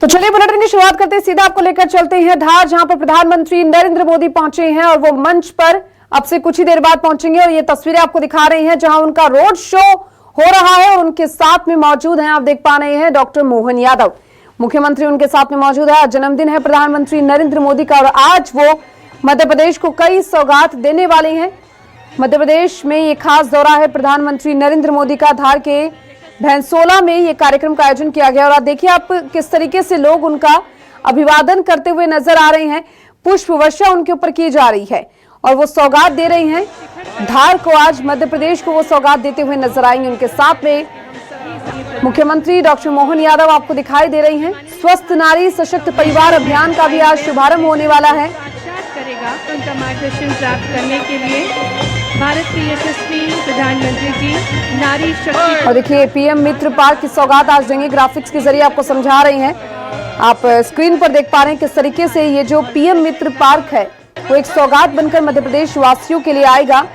तो चलिए बुलेटिन की शुरुआत करते हैं, सीधा आपको लेकर चलते हैं धार, जहां पर प्रधानमंत्री नरेंद्र मोदी पहुंचे हैं और वो मंच पर अब से कुछ ही देर बाद पहुंचेंगे। और ये तस्वीरें आपको दिखा रही हैं जहां उनका रोड शो हो रहा है और उनके साथ में मौजूद हैं, आप देख पा रहे हैं, डॉक्टर मोहन यादव, मुख्यमंत्री उनके साथ में मौजूद है। आज जन्मदिन है प्रधानमंत्री नरेंद्र मोदी का और आज वो मध्य प्रदेश को कई सौगात देने वाले हैं। मध्य प्रदेश में ये खास दौरा है प्रधानमंत्री नरेंद्र मोदी का। धार के भैंसोला में ये कार्यक्रम का आयोजन किया गया और आप देखिए आप किस तरीके से लोग उनका अभिवादन करते हुए नजर आ रहे हैं। पुष्प वर्षा उनके ऊपर की जा रही है और वो सौगात दे रही हैं धार को। आज मध्य प्रदेश को वो सौगात देते हुए नजर आएंगे। उनके साथ में मुख्यमंत्री डॉक्टर मोहन यादव आपको दिखाई दे रही हैं। स्वस्थ नारी सशक्त परिवार अभियान का भी आज शुभारंभ होने वाला है। करेगा उनका मार्गदर्शन प्राप्त करने के लिए भारत के यशस्वी प्रधानमंत्री जी नारी शक्ति। और देखिए पीएम मित्र पार्क की सौगात आज देंगे, ग्राफिक्स के जरिए आपको समझा रही हैं। आप स्क्रीन पर देख पा रहे हैं किस तरीके से ये जो पीएम मित्र पार्क है वो एक सौगात बनकर मध्य प्रदेश वासियों के लिए आएगा,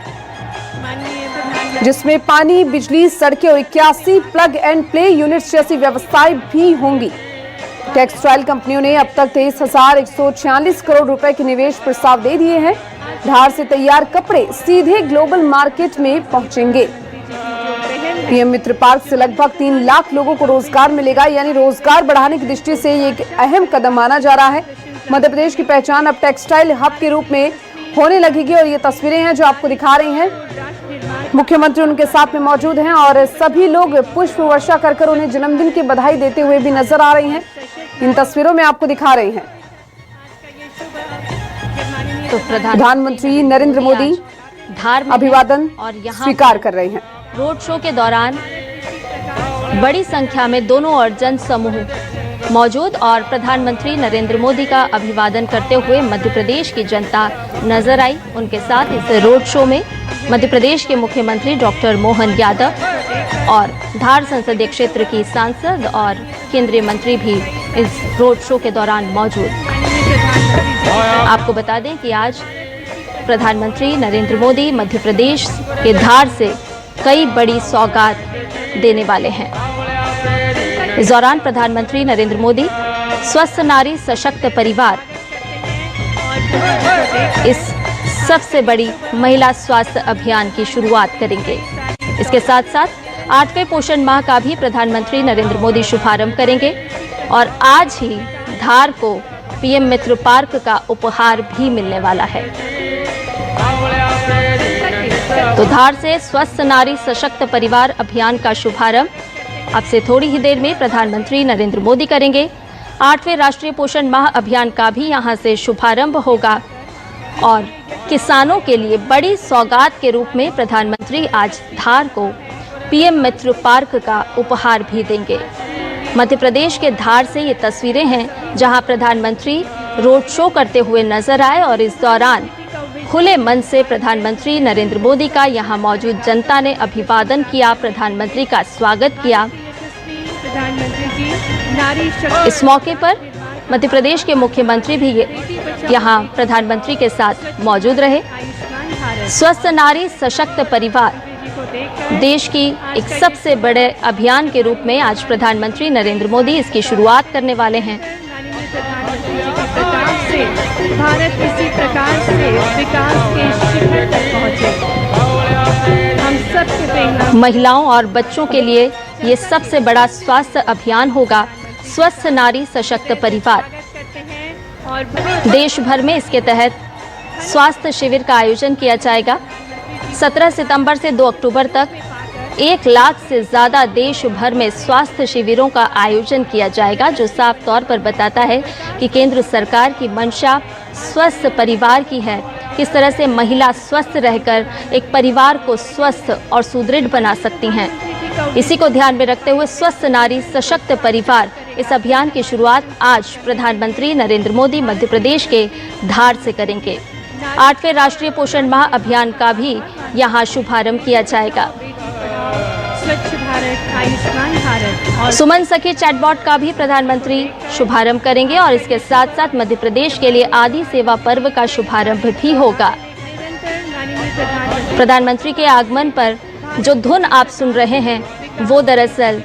जिसमें पानी, बिजली, सड़कें और 81 प्लग एंड प्ले यूनिट्स जैसी व्यवस्थाएं भी होंगी। टेक्सटाइल कंपनियों ने अब तक 23,146 करोड़ रुपए के निवेश प्रस्ताव दे दिए हैं। धार से तैयार कपड़े सीधे ग्लोबल मार्केट में पहुंचेंगे। पीएम मित्र पार्क से लगभग 3 लाख लोगों को रोजगार मिलेगा, यानी रोजगार बढ़ाने की दृष्टि से ये एक अहम कदम माना जा रहा है। मध्य प्रदेश की पहचान अब टेक्सटाइल हब के रूप में होने लगेगी और ये तस्वीरें हैं जो आपको दिखा रही हैं। मुख्यमंत्री उनके साथ में मौजूद हैं और सभी लोग पुष्प वर्षा कर उन्हें जन्मदिन की बधाई देते हुए भी नजर आ रही हैं। इन तस्वीरों में आपको दिखा रहे हैं तो प्रधानमंत्री नरेंद्र मोदी धार में अभिवादन और यहाँ स्वीकार कर रहे हैं। रोड शो के दौरान बड़ी संख्या में दोनों ओर जन समूह मौजूद और प्रधानमंत्री नरेंद्र मोदी का अभिवादन करते हुए मध्य प्रदेश की जनता नजर आई। उनके साथ इस रोड शो में मध्य प्रदेश के मुख्यमंत्री डॉक्टर मोहन यादव और धार संसदीय क्षेत्र की सांसद और केंद्रीय मंत्री भी इस रोड शो के दौरान मौजूद। आपको बता दें कि आज प्रधानमंत्री नरेंद्र मोदी मध्य प्रदेश के धार से कई बड़ी सौगात देने वाले हैं। इस दौरान प्रधानमंत्री नरेंद्र मोदी स्वस्थ नारी सशक्त परिवार इस सबसे बड़ी महिला स्वास्थ्य अभियान की शुरुआत करेंगे। इसके साथ साथ 8वें पोषण माह का भी प्रधानमंत्री नरेंद्र मोदी शुभारंभ करेंगे और आज ही धार को पीएम मित्र पार्क का उपहार भी मिलने वाला है। तो धार से स्वस्थ नारी सशक्त परिवार अभियान का शुभारंभ अब से थोड़ी ही देर में प्रधानमंत्री नरेंद्र मोदी करेंगे। 8वें राष्ट्रीय पोषण माह अभियान का भी यहां से शुभारंभ होगा और किसानों के लिए बड़ी सौगात के रूप में प्रधानमंत्री आज धार को पीएम मित्र पार्क का उपहार भी देंगे। मध्य प्रदेश के धार से ये तस्वीरें हैं जहां प्रधानमंत्री रोड शो करते हुए नजर आए और इस दौरान खुले मन से प्रधानमंत्री नरेंद्र मोदी का यहां मौजूद जनता ने अभिवादन किया, प्रधानमंत्री का स्वागत किया। इस मौके पर मध्य प्रदेश के मुख्यमंत्री भी यहां प्रधानमंत्री के साथ मौजूद रहे। स्वस्थ नारी सशक्त परिवार देश की एक सबसे बड़े अभियान के रूप में आज प्रधानमंत्री नरेंद्र मोदी इसकी शुरुआत करने वाले हैं। भारत इसी प्रकार से विकास के शिखर तक पहुंचे। हम सबसे प्रेरणा महिलाओं और बच्चों के लिए ये सबसे बड़ा स्वास्थ्य अभियान होगा, स्वस्थ नारी सशक्त परिवार। देश भर में इसके तहत स्वास्थ्य शिविर का आयोजन किया जाएगा। 17 सितंबर से 2 अक्टूबर तक 1 लाख से ज़्यादा देश भर में स्वास्थ्य शिविरों का आयोजन किया जाएगा, जो साफ तौर पर बताता है कि केंद्र सरकार की मंशा स्वस्थ परिवार की है। किस तरह से महिला स्वस्थ रहकर एक परिवार को स्वस्थ और सुदृढ़ बना सकती हैं। इसी को ध्यान में रखते हुए स्वस्थ नारी सशक्त परिवार इस अभियान की शुरुआत आज प्रधानमंत्री नरेंद्र मोदी मध्य प्रदेश के धार से करेंगे। 8वें राष्ट्रीय पोषण माह अभियान का भी यहाँ शुभारंभ किया जाएगा। स्वच्छ भारत, आयुष्मान भारत और सुमन सखी चैटबॉट का भी प्रधानमंत्री शुभारंभ करेंगे और इसके साथ साथ मध्य प्रदेश के लिए आदि सेवा पर्व का शुभारंभ भी होगा। प्रधानमंत्री के आगमन पर जो धुन आप सुन रहे हैं वो दरअसल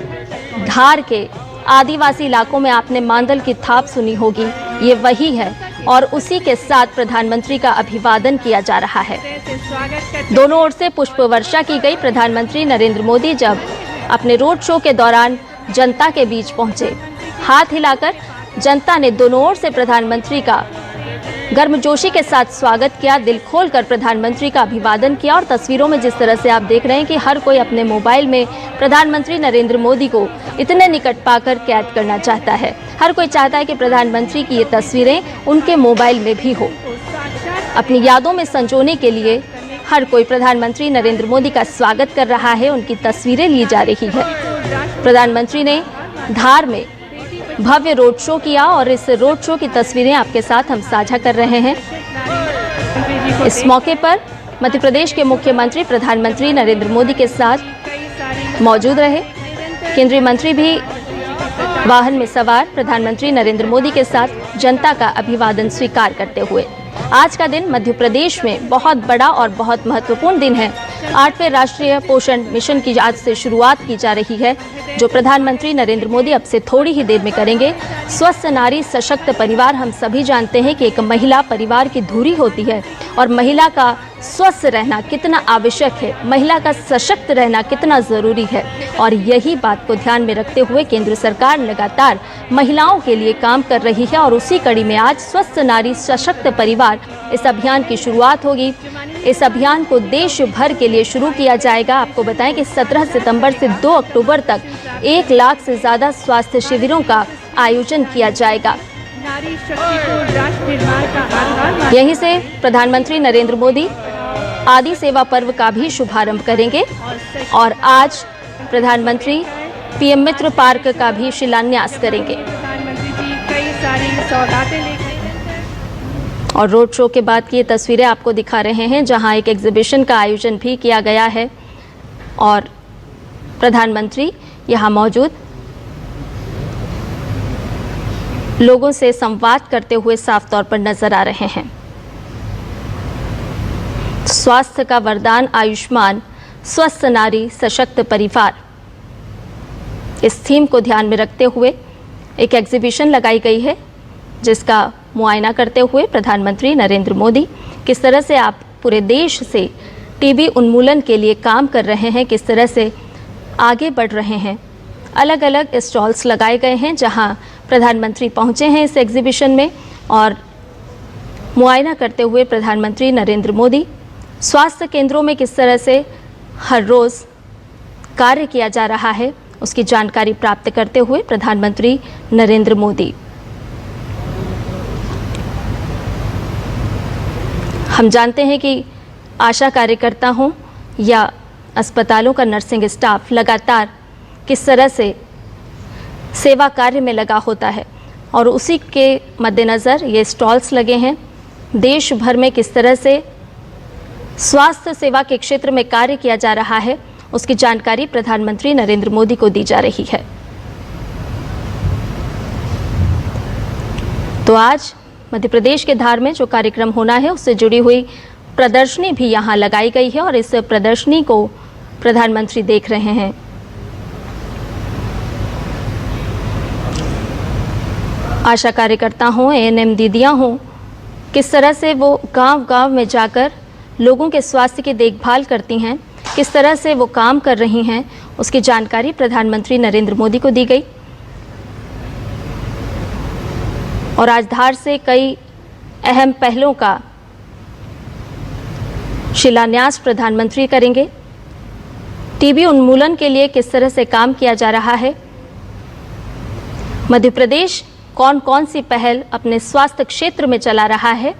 धार के आदिवासी इलाकों में आपने मांदल की थाप सुनी होगी, ये वही है और उसी के साथ प्रधानमंत्री का अभिवादन किया जा रहा है। दोनों ओर से पुष्प वर्षा की गई। प्रधानमंत्री नरेंद्र मोदी जब अपने रोड शो के दौरान जनता के बीच पहुंचे, हाथ हिलाकर जनता ने दोनों ओर से प्रधानमंत्री का गर्मजोशी के साथ स्वागत किया, दिल खोलकर प्रधानमंत्री का अभिवादन किया। और तस्वीरों में जिस तरह से आप देख रहे हैं कि हर कोई अपने मोबाइल में प्रधानमंत्री नरेंद्र मोदी को इतने निकट पाकर कैद करना चाहता है। हर कोई चाहता है कि प्रधानमंत्री की ये तस्वीरें उनके मोबाइल में भी हो। अपनी यादों में संजोने के लिए हर कोई प्रधानमंत्री नरेंद्र मोदी का स्वागत कर रहा है, उनकी तस्वीरें ली जा रही है। प्रधानमंत्री ने धार में भव्य रोड शो किया और इस रोड शो की तस्वीरें आपके साथ हम साझा कर रहे हैं। इस मौके पर मध्य प्रदेश के मुख्यमंत्री प्रधानमंत्री नरेंद्र मोदी के साथ मौजूद रहे। केंद्रीय मंत्री भी वाहन में सवार प्रधानमंत्री नरेंद्र मोदी के साथ जनता का अभिवादन स्वीकार करते हुए। आज का दिन मध्य प्रदेश में बहुत बड़ा और बहुत महत्वपूर्ण दिन है। 8वें राष्ट्रीय पोषण मिशन की आज से शुरुआत की जा रही है, जो प्रधानमंत्री नरेंद्र मोदी अब से थोड़ी ही देर में करेंगे। स्वस्थ नारी सशक्त परिवार, हम सभी जानते हैं कि एक महिला परिवार की धुरी होती है और महिला का स्वस्थ रहना कितना आवश्यक है, महिला का सशक्त रहना कितना ज़रूरी है। और यही बात को ध्यान में रखते हुए केंद्र सरकार लगातार महिलाओं के लिए काम कर रही है और उसी कड़ी में आज स्वस्थ नारी सशक्त परिवार इस अभियान की शुरुआत होगी। इस अभियान को देश भर के लिए शुरू किया जाएगा। आपको बताएं कि 17 सितंबर से 2 अक्टूबर तक 1 लाख से ज़्यादा स्वास्थ्य शिविरों का आयोजन किया जाएगा। नारी शक्ति को राष्ट्र निर्माण का आधार यहीं से प्रधानमंत्री नरेंद्र मोदी आदि सेवा पर्व का भी शुभारंभ करेंगे और आज प्रधानमंत्री पीएम मित्र पार्क का भी शिलान्यास करेंगे। प्रधानमंत्री जी कई सारी सौगातें लेकर और रोड शो के बाद की ये तस्वीरें आपको दिखा रहे हैं, जहां एक एग्जीबिशन का आयोजन भी किया गया है और प्रधानमंत्री यहां मौजूद लोगों से संवाद करते हुए साफ तौर पर नजर आ रहे हैं। स्वास्थ्य का वरदान आयुष्मान, स्वस्थ नारी सशक्त परिवार, इस थीम को ध्यान में रखते हुए एक एग्जीबिशन लगाई गई है, जिसका मुआयना करते हुए प्रधानमंत्री नरेंद्र मोदी किस तरह से आप पूरे देश से टीबी उन्मूलन के लिए काम कर रहे हैं, किस तरह से आगे बढ़ रहे हैं। अलग अलग स्टॉल्स लगाए गए हैं जहां प्रधानमंत्री पहुंचे हैं इस एग्जीबिशन में और मुआयना करते हुए प्रधानमंत्री नरेंद्र मोदी स्वास्थ्य केंद्रों में किस तरह से हर रोज़ कार्य किया जा रहा है, उसकी जानकारी प्राप्त करते हुए प्रधानमंत्री नरेंद्र मोदी। हम जानते हैं कि आशा कार्यकर्ता हों या अस्पतालों का नर्सिंग स्टाफ लगातार किस तरह से सेवा कार्य में लगा होता है और उसी के मद्देनज़र ये स्टॉल्स लगे हैं। देश भर में किस तरह से स्वास्थ्य सेवा के क्षेत्र में कार्य किया जा रहा है, उसकी जानकारी प्रधानमंत्री नरेंद्र मोदी को दी जा रही है। तो आज मध्य प्रदेश के धार में जो कार्यक्रम होना है उससे जुड़ी हुई प्रदर्शनी भी यहाँ लगाई गई है और इस प्रदर्शनी को प्रधानमंत्री देख रहे हैं। आशा कार्यकर्ता हों, एएनएम दीदियाँ हों, किस तरह से वो गांव-गांव में जाकर लोगों के स्वास्थ्य की देखभाल करती हैं, किस तरह से वो काम कर रही हैं, उसकी जानकारी प्रधानमंत्री नरेंद्र मोदी को दी गई। और आज धार से कई अहम पहलों का शिलान्यास प्रधानमंत्री करेंगे। टीबी उन्मूलन के लिए किस तरह से काम किया जा रहा है, मध्य प्रदेश कौन कौन सी पहल अपने स्वास्थ्य क्षेत्र में चला रहा है,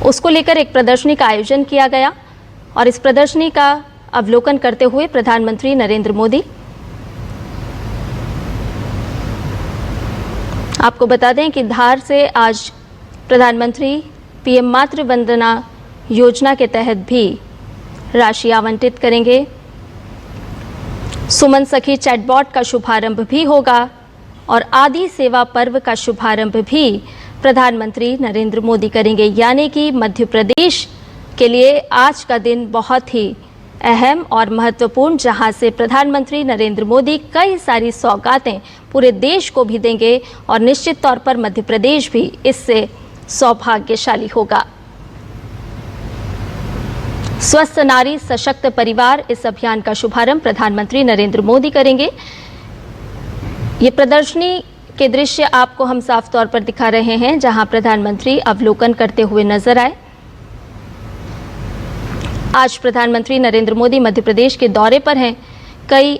उसको लेकर एक प्रदर्शनी का आयोजन किया गया और इस प्रदर्शनी का अवलोकन करते हुए प्रधानमंत्री नरेंद्र मोदी। आपको बता दें कि धार से आज प्रधानमंत्री पीएम मातृ वंदना योजना के तहत भी राशि आवंटित करेंगे। सुमन सखी चैटबॉट का शुभारंभ भी होगा और आदि सेवा पर्व का शुभारंभ भी प्रधानमंत्री नरेंद्र मोदी करेंगे। यानी कि मध्य प्रदेश के लिए आज का दिन बहुत ही अहम और महत्वपूर्ण, जहां से प्रधानमंत्री नरेंद्र मोदी कई सारी सौगातें पूरे देश को भी देंगे और निश्चित तौर पर मध्य प्रदेश भी इससे सौभाग्यशाली होगा। स्वस्थ नारी सशक्त परिवार, इस अभियान का शुभारंभ प्रधानमंत्री नरेंद्र मोदी करेंगे। ये प्रदर्शनी के दृश्य आपको हम साफ तौर पर दिखा रहे हैं, जहां प्रधानमंत्री अवलोकन करते हुए नजर आए। आज प्रधानमंत्री नरेंद्र मोदी मध्य प्रदेश के दौरे पर हैं। कई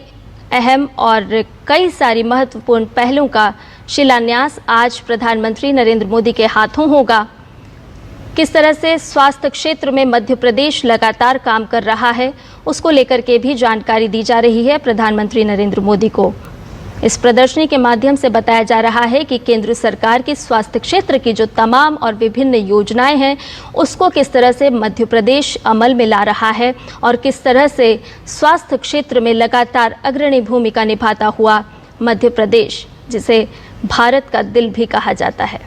अहम और कई सारी महत्वपूर्ण पहलों का शिलान्यास आज प्रधानमंत्री नरेंद्र मोदी के हाथों होगा। किस तरह से स्वास्थ्य क्षेत्र में मध्य प्रदेश लगातार काम कर रहा है, उसको लेकर के भी जानकारी दी जा रही है प्रधानमंत्री नरेंद्र मोदी को। इस प्रदर्शनी के माध्यम से बताया जा रहा है कि केंद्र सरकार की स्वास्थ्य क्षेत्र की जो तमाम और विभिन्न योजनाएं हैं, उसको किस तरह से मध्य प्रदेश अमल में ला रहा है और किस तरह से स्वास्थ्य क्षेत्र में लगातार अग्रणी भूमिका निभाता हुआ मध्य प्रदेश, जिसे भारत का दिल भी कहा जाता है।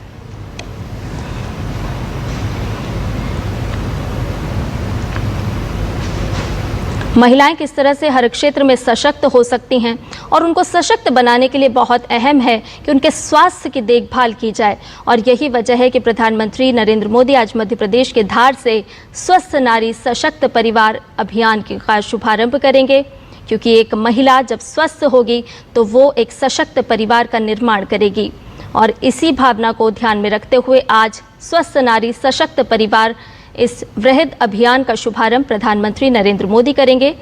महिलाएं किस तरह से हर क्षेत्र में सशक्त हो सकती हैं और उनको सशक्त बनाने के लिए बहुत अहम है कि उनके स्वास्थ्य की देखभाल की जाए। और यही वजह है कि प्रधानमंत्री नरेंद्र मोदी आज मध्य प्रदेश के धार से स्वस्थ नारी सशक्त परिवार अभियान का शुभारंभ करेंगे, क्योंकि एक महिला जब स्वस्थ होगी तो वो एक सशक्त परिवार का निर्माण करेगी। और इसी भावना को ध्यान में रखते हुए आज स्वस्थ नारी सशक्त परिवार इस वृहद अभियान का शुभारंभ प्रधानमंत्री नरेंद्र मोदी करेंगे।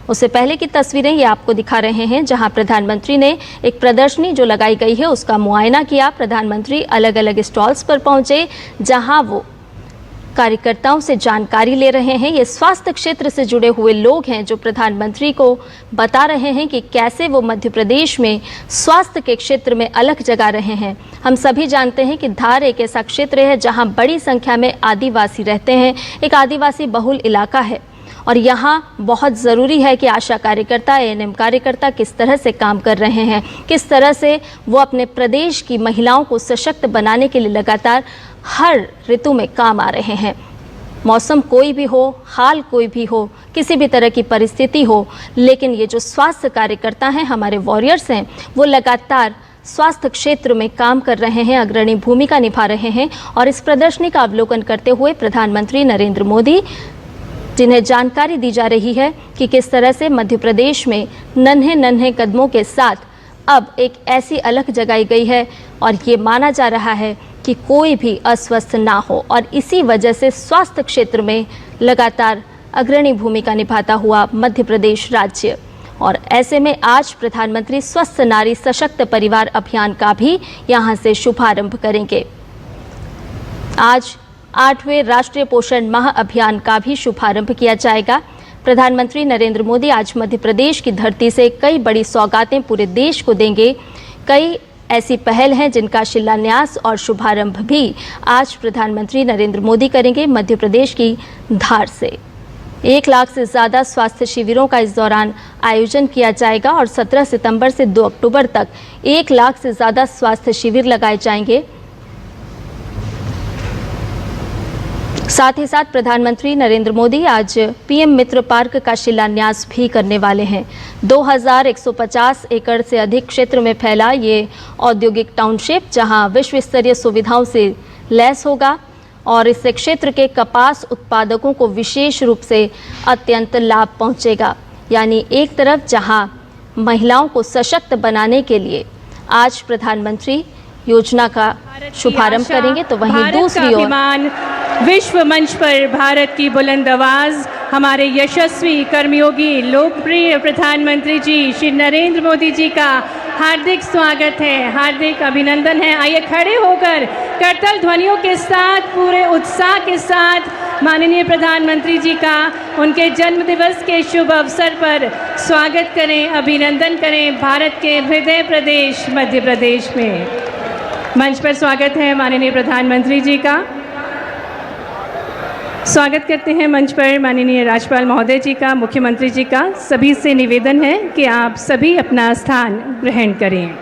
उससे पहले की तस्वीरें ये आपको दिखा रहे हैं, जहां प्रधानमंत्री ने एक प्रदर्शनी जो लगाई गई है उसका मुआयना किया। प्रधानमंत्री अलग अलग स्टॉल्स पर पहुंचे, जहां वो कार्यकर्ताओं से जानकारी ले रहे हैं। ये स्वास्थ्य क्षेत्र से जुड़े हुए लोग हैं जो प्रधानमंत्री को बता रहे हैं कि कैसे वो मध्य प्रदेश में स्वास्थ्य के क्षेत्र में अलग जगा रहे हैं। हम सभी जानते हैं कि धार एक ऐसा क्षेत्र है जहां बड़ी संख्या में आदिवासी रहते हैं, एक आदिवासी बहुल इलाका है और यहाँ बहुत ज़रूरी है कि आशा कार्यकर्ता, एएनएम कार्यकर्ता किस तरह से काम कर रहे हैं, किस तरह से वो अपने प्रदेश की महिलाओं को सशक्त बनाने के लिए लगातार हर ऋतु में काम आ रहे हैं। मौसम कोई भी हो, हाल कोई भी हो, किसी भी तरह की परिस्थिति हो, लेकिन ये जो स्वास्थ्य कार्यकर्ता हैं, हमारे वॉरियर्स हैं, वो लगातार स्वास्थ्य क्षेत्र में काम कर रहे हैं, अग्रणी भूमिका निभा रहे हैं। और इस प्रदर्शनी का अवलोकन करते हुए प्रधानमंत्री नरेंद्र मोदी, जिन्हें जानकारी दी जा रही है कि किस तरह से मध्य प्रदेश में नन्हे नन्हे कदमों के साथ अब एक ऐसी अलख जगाई गई है और ये माना जा रहा है कि कोई भी अस्वस्थ ना हो, और इसी वजह से स्वास्थ्य क्षेत्र में लगातार अग्रणी भूमिका निभाता हुआ मध्य प्रदेश राज्य। और ऐसे में आज प्रधानमंत्री स्वस्थ नारी सशक्त परिवार अभियान का भी यहाँ से शुभारंभ करेंगे। आज 8वें राष्ट्रीय पोषण माह अभियान का भी शुभारंभ किया जाएगा। प्रधानमंत्री नरेंद्र मोदी आज मध्य प्रदेश की धरती से कई बड़ी सौगातें पूरे देश को देंगे। कई ऐसी पहल हैं जिनका शिलान्यास और शुभारंभ भी आज प्रधानमंत्री नरेंद्र मोदी करेंगे मध्य प्रदेश की धार से। 1 लाख से ज़्यादा स्वास्थ्य शिविरों का इस दौरान आयोजन किया जाएगा और 17 सितंबर से 2 अक्टूबर तक 1 लाख से ज़्यादा स्वास्थ्य शिविर लगाए जाएंगे। साथ ही साथ प्रधानमंत्री नरेंद्र मोदी आज पीएम मित्र पार्क का शिलान्यास भी करने वाले हैं। 2150 एकड़ से अधिक क्षेत्र में फैला ये औद्योगिक टाउनशिप, जहां विश्व स्तरीय सुविधाओं से लैस होगा और इससे क्षेत्र के कपास उत्पादकों को विशेष रूप से अत्यंत लाभ पहुंचेगा। यानी एक तरफ जहां महिलाओं को सशक्त बनाने के लिए आज प्रधानमंत्री योजना का शुभारंभ करेंगे, तो वहीं दूसरी ओर विश्व मंच पर भारत की बुलंद आवाज, हमारे यशस्वी कर्मयोगी लोकप्रिय प्रधानमंत्री जी श्री नरेंद्र मोदी जी का हार्दिक स्वागत है, हार्दिक अभिनंदन है। आइए खड़े होकर करतल ध्वनियों के साथ, पूरे उत्साह के साथ माननीय प्रधानमंत्री जी का उनके जन्मदिवस के शुभ अवसर पर स्वागत करें, अभिनंदन करें भारत के हृदय प्रदेश मध्य प्रदेश में। मंच पर स्वागत है माननीय प्रधानमंत्री जी का। स्वागत करते हैं मंच पर माननीय राज्यपाल महोदय जी का, मुख्यमंत्री जी का। सभी से निवेदन है कि आप सभी अपना स्थान ग्रहण करें।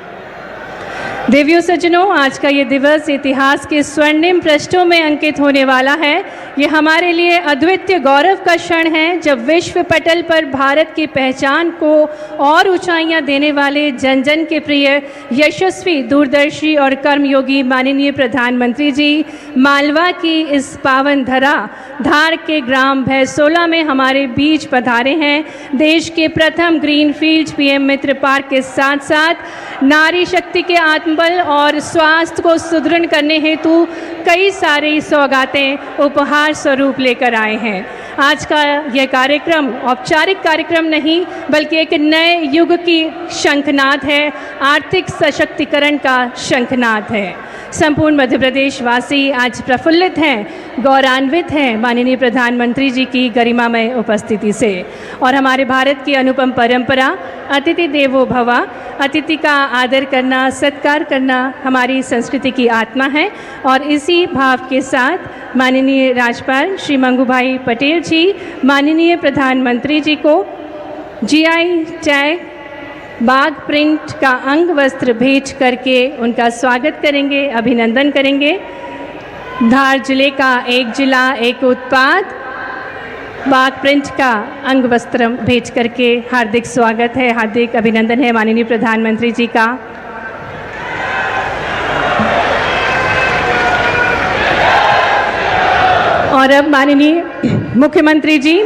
देवियों सज्जनों, आज का ये दिवस इतिहास के स्वर्णिम पृष्ठों में अंकित होने वाला है। ये हमारे लिए अद्वितीय गौरव का क्षण है जब विश्व पटल पर भारत की पहचान को और ऊंचाइयां देने वाले जन जन के प्रिय, यशस्वी, दूरदर्शी और कर्मयोगी माननीय प्रधानमंत्री जी मालवा की इस पावन धरा धार के ग्राम भैसोला में हमारे बीच पधारे हैं। देश के प्रथम ग्रीनफील्ड पीएम मित्र पार्क के साथ साथ नारी शक्ति के आत्मबल और स्वास्थ्य को सुदृढ़ करने हेतु कई सारी सौगातें उपहार स्वरूप लेकर आए हैं। आज का यह कार्यक्रम औपचारिक कार्यक्रम नहीं बल्कि एक नए युग की शंखनाद है, आर्थिक सशक्तिकरण का शंखनाद है। संपूर्ण मध्य प्रदेश वासी आज प्रफुल्लित हैं, गौरवान्वित हैं माननीय प्रधानमंत्री जी की गरिमामय उपस्थिति से। और हमारे भारत की अनुपम परंपरा अतिथि देवो भव, अतिथि का आदर करना, सत्कार करना हमारी संस्कृति की आत्मा है। और इसी भाव के साथ माननीय राज्यपाल श्री मंगूभाई पटेल जी माननीय प्रधानमंत्री जी को जीआई टैग बाघ प्रिंट का अंग वस्त्र भेज करके उनका स्वागत करेंगे, अभिनंदन करेंगे। धार जिले का एक जिला एक उत्पाद बाघ प्रिंट का अंग वस्त्र भेज करके हार्दिक स्वागत है, हार्दिक अभिनंदन है माननीय प्रधानमंत्री जी का। और अब माननीय मुख्यमंत्री जी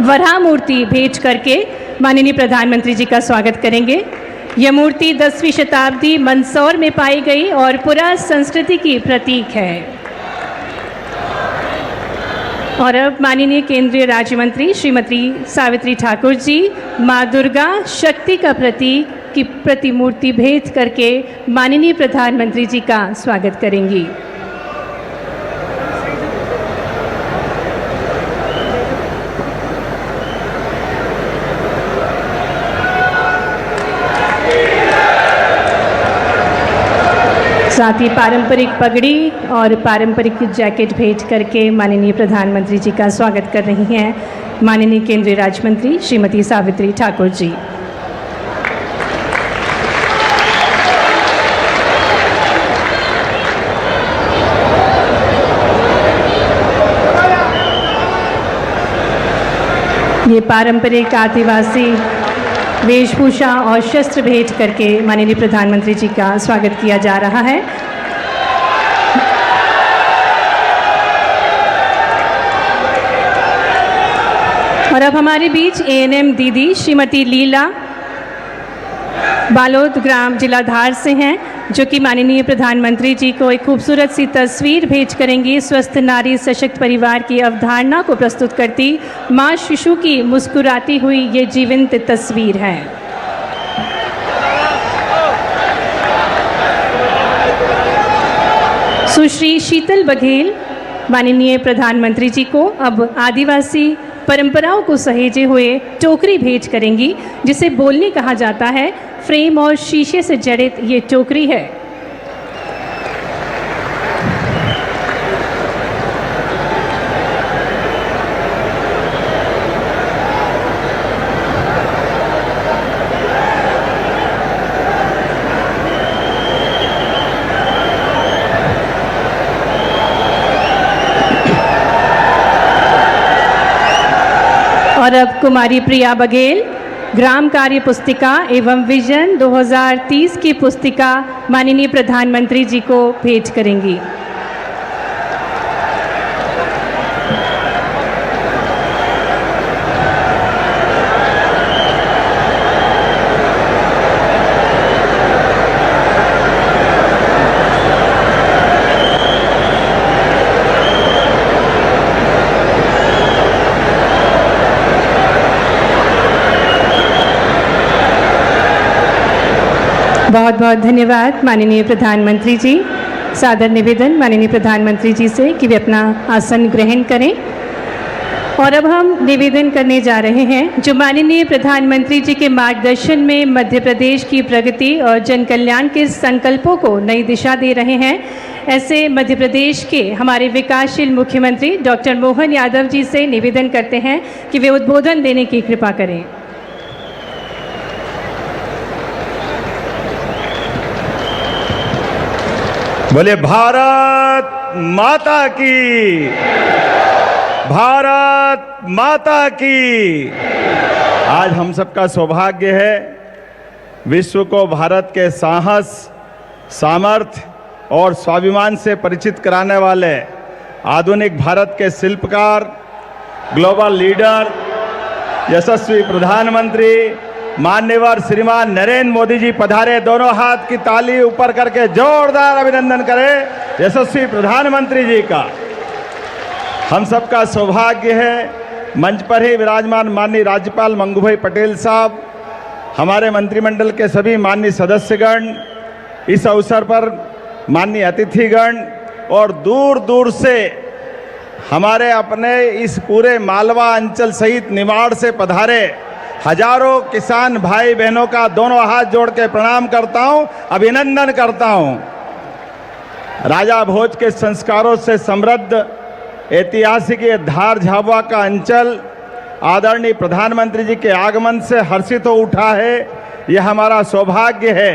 वराह मूर्ति भेज करके माननीय प्रधानमंत्री जी का स्वागत करेंगे। यह मूर्ति 10वीं शताब्दी मंदसौर में पाई गई और पुरा संस्कृति की प्रतीक है। और अब माननीय केंद्रीय राज्य मंत्री श्रीमती सावित्री ठाकुर जी माँ दुर्गा शक्ति का प्रतीक की प्रतिमूर्ति भेज करके माननीय प्रधानमंत्री जी का स्वागत करेंगी। साथ ही पारंपरिक पगड़ी और पारंपरिक जैकेट भेज करके माननीय प्रधानमंत्री जी का स्वागत कर रही हैं माननीय केंद्रीय राज्य मंत्री श्रीमती सावित्री ठाकुर जी। ये पारंपरिक आदिवासी वेशभूषा और शस्त्र भेंट करके माननीय प्रधानमंत्री जी का स्वागत किया जा रहा है। और अब हमारे बीच एएनएम दीदी श्रीमती लीला बालोद ग्राम जिला धार से हैं, जो कि माननीय प्रधानमंत्री जी को एक खूबसूरत सी तस्वीर भेज करेंगी। स्वस्थ नारी सशक्त परिवार की अवधारणा को प्रस्तुत करती माँ शिशु की मुस्कुराती हुई ये जीवंत तस्वीर है। सुश्री शीतल बघेल माननीय प्रधानमंत्री जी को अब आदिवासी परंपराओं को सहेजे हुए टोकरी भेज करेंगी, जिसे बोलनी कहा जाता है। फ्रेम और शीशे से जड़ित ये टोकरी है। और अब कुमारी प्रिया बघेल ग्राम कार्य पुस्तिका एवं विजन 2030 की पुस्तिका माननीय प्रधानमंत्री जी को भेंट करेंगी। बहुत बहुत धन्यवाद माननीय प्रधानमंत्री जी। सादर निवेदन माननीय प्रधानमंत्री जी से कि वे अपना आसन ग्रहण करें। और अब हम निवेदन करने जा रहे हैं जो माननीय प्रधानमंत्री जी के मार्गदर्शन में मध्य प्रदेश की प्रगति और जन कल्याण के संकल्पों को नई दिशा दे रहे हैं। ऐसे मध्य प्रदेश के हमारे विकासशील मुख्यमंत्री डॉक्टर मोहन यादव जी से निवेदन करते हैं कि वे उद्बोधन देने की कृपा करें। बोले भारत माता की, भारत माता की। आज हम सबका सौभाग्य है विश्व को भारत के साहस, सामर्थ्य और स्वाभिमान से परिचित कराने वाले आधुनिक भारत के शिल्पकार, ग्लोबल लीडर, यशस्वी प्रधानमंत्री माननीय श्रीमान नरेंद्र मोदी जी पधारे। दोनों हाथ की ताली ऊपर करके जोरदार अभिनंदन करें यशस्वी प्रधानमंत्री जी का। हम सबका सौभाग्य है मंच पर ही विराजमान माननीय राज्यपाल मंगूभाई पटेल साहब, हमारे मंत्रिमंडल के सभी माननीय सदस्यगण, इस अवसर पर माननीय अतिथिगण और दूर दूर से हमारे अपने इस पूरे मालवा अंचल सहित निमाड़ से पधारे हजारों किसान भाई बहनों का दोनों हाथ जोड़ के प्रणाम करता हूं, अभिनंदन करता हूं। राजा भोज के संस्कारों से समृद्ध ऐतिहासिक ये धार झाबुआ का अंचल आदरणीय प्रधानमंत्री जी के आगमन से हर्षित हो उठा है। यह हमारा सौभाग्य है।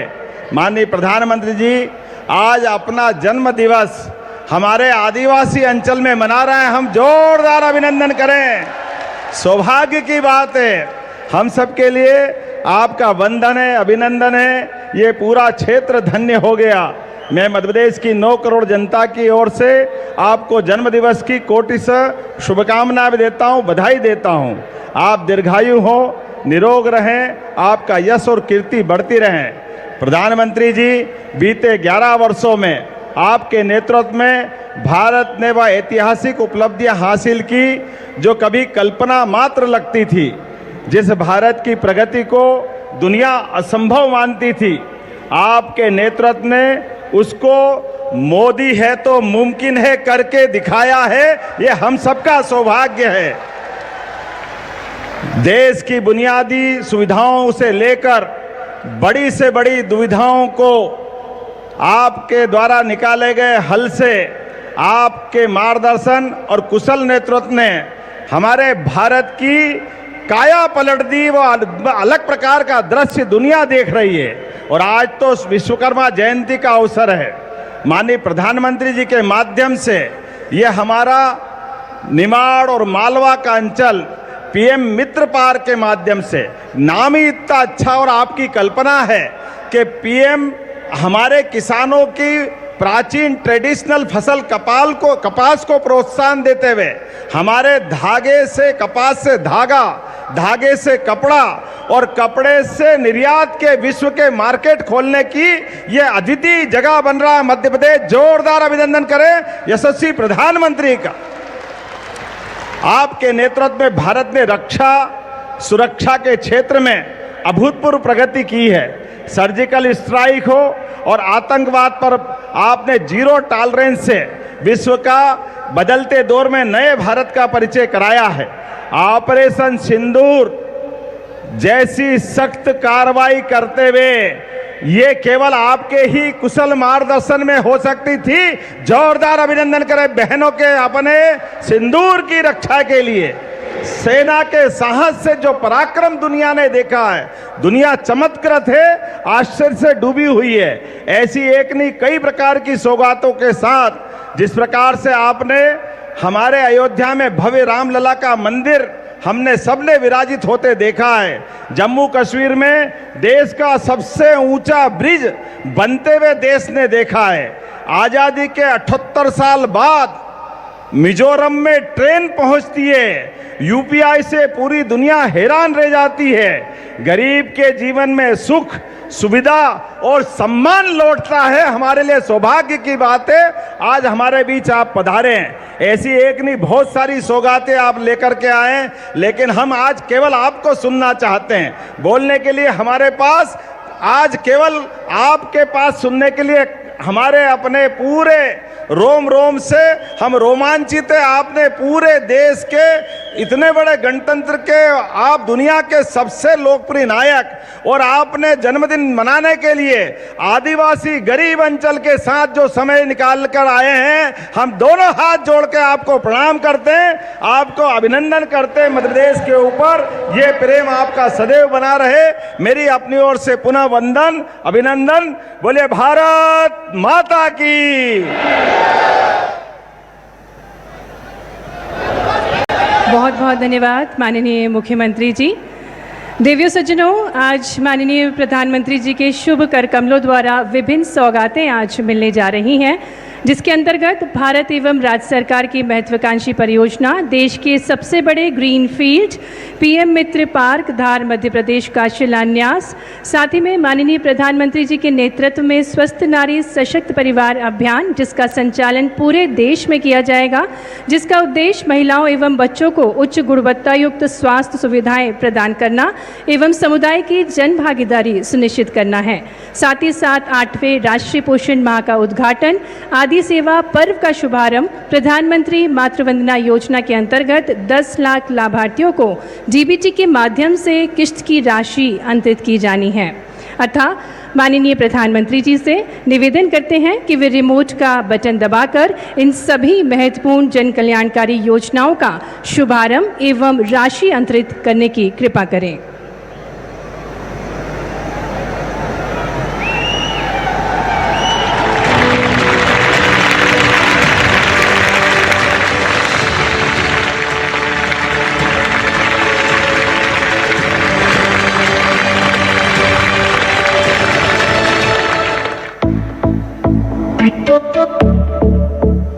माननीय प्रधानमंत्री जी आज अपना जन्म दिवस हमारे आदिवासी अंचल में मना रहे हैं। हम जोरदार अभिनंदन करें। सौभाग्य की बात है। हम सबके लिए आपका वंदन है, अभिनंदन है। ये पूरा क्षेत्र धन्य हो गया। मैं मध्य प्रदेश की 9 करोड़ जनता की ओर से आपको जन्मदिवस की कोटि से शुभकामनाएं भी देता हूं, बधाई देता हूं। आप दीर्घायु हो, निरोग रहें, आपका यश और कीर्ति बढ़ती रहें। प्रधानमंत्री जी बीते 11 वर्षों में आपके नेतृत्व में भारत ने वह ऐतिहासिक उपलब्धियां हासिल की जो कभी कल्पना मात्र लगती थी। जिस भारत की प्रगति को दुनिया असंभव मानती थी, आपके नेतृत्व ने उसको मोदी है तो मुमकिन है करके दिखाया है। ये हम सबका सौभाग्य है। देश की बुनियादी सुविधाओं से लेकर बड़ी से बड़ी दुविधाओं को आपके द्वारा निकाले गए हल से, आपके मार्गदर्शन और कुशल नेतृत्व ने हमारे भारत की काया पलट दी। वो अलग प्रकार का दृश्य दुनिया देख रही है। और आज तो विश्वकर्मा जयंती का अवसर है। माननीय प्रधानमंत्री जी के माध्यम से ये हमारा निमाड़ और मालवा का अंचल पीएम मित्र पार्क के माध्यम से, नाम ही इतना अच्छा और आपकी कल्पना है कि पीएम हमारे किसानों की प्राचीन ट्रेडिशनल फसल कपास को प्रोत्साहन देते हुए हमारे धागे से, कपास से धागा, धागे से कपड़ा और कपड़े से निर्यात के विश्व के मार्केट खोलने की यह अद्वितीय जगह बन रहा है मध्य प्रदेश। जोरदार अभिनंदन करें यशस्वी प्रधानमंत्री का। आपके नेतृत्व में भारत ने रक्षा सुरक्षा के क्षेत्र में अभूतपूर्व प्रगति की है। सर्जिकल स्ट्राइक हो और आतंकवाद पर आपने जीरो टॉलरेंस से विश्व का बदलते दौर में नए भारत का परिचय कराया है। ऑपरेशन सिंदूर जैसी सख्त कार्रवाई करते हुए ये केवल आपके ही कुशल मार्गदर्शन में हो सकती थी। जोरदार अभिनंदन करें बहनों के अपने सिंदूर की रक्षा के लिए। सेना के साहस से जो पराक्रम दुनिया ने देखा है, दुनिया चमत्कृत है, आश्चर्य से डूबी हुई है। ऐसी एक नहीं कई प्रकार की सौगातों के साथ जिस प्रकार से आपने हमारे अयोध्या में भव्य रामलला का मंदिर हमने सबने विराजित होते देखा है। जम्मू कश्मीर में देश का सबसे ऊंचा ब्रिज बनते हुए देश ने देखा है। आजादी के 78 साल बाद मिजोरम में ट्रेन पहुंचती है। यूपीआई से पूरी दुनिया हैरान रह जाती है। गरीब के जीवन में सुख, सुविधा और सम्मान लौटता है। हमारे लिए सौभाग्य की बात है आज हमारे बीच आप पधारे हैं। ऐसी एक नहीं बहुत सारी सौगातें आप लेकर के आए, लेकिन हम आज केवल आपको सुनना चाहते हैं। बोलने के लिए हमारे पास आज केवल आपके पास सुनने के लिए हमारे अपने पूरे रोम रोम से हम रोमांचित है। आपने पूरे देश के इतने बड़े गणतंत्र के आप दुनिया के सबसे लोकप्रिय नायक, और आपने जन्मदिन मनाने के लिए आदिवासी गरीब अंचल के साथ जो समय निकाल कर आए हैं, हम दोनों हाथ जोड़ के आपको प्रणाम करते हैं, आपको अभिनंदन करते हैं। मध्य प्रदेश के ऊपर ये प्रेम आपका सदैव बना रहे। मेरी अपनी ओर से पुनः वंदन, अभिनंदन। बोले भारत माता की। बहुत बहुत धन्यवाद माननीय मुख्यमंत्री जी। देवियों सज्जनों, आज माननीय प्रधानमंत्री जी के शुभ कर कमलों द्वारा विभिन्न सौगातें आज मिलने जा रही हैं, जिसके अंतर्गत भारत एवं राज्य सरकार की महत्वाकांक्षी परियोजना देश के सबसे बड़े ग्रीन फील्ड पीएम मित्र पार्क धार मध्य प्रदेश का शिलान्यास, साथ ही में माननीय प्रधानमंत्री जी के नेतृत्व में स्वस्थ नारी सशक्त परिवार अभियान, जिसका संचालन पूरे देश में किया जाएगा, जिसका उद्देश्य महिलाओं एवं बच्चों को उच्च गुणवत्ता युक्त स्वास्थ्य सुविधाएं प्रदान करना एवं समुदाय की जन भागीदारी सुनिश्चित करना है। साथ ही साथ 8वें राष्ट्रीय पोषण माह का उद्घाटन, आदि सेवा पर्व का शुभारंभ, प्रधानमंत्री मातृ वंदना योजना के अंतर्गत 10 लाख लाभार्थियों को डीबीटी के माध्यम से किश्त की राशि अंतरित की जानी है। अतः माननीय प्रधानमंत्री जी से निवेदन करते हैं कि वे रिमोट का बटन दबाकर इन सभी महत्वपूर्ण जन कल्याणकारी योजनाओं का शुभारंभ एवं राशि अंतरित करने की कृपा करें।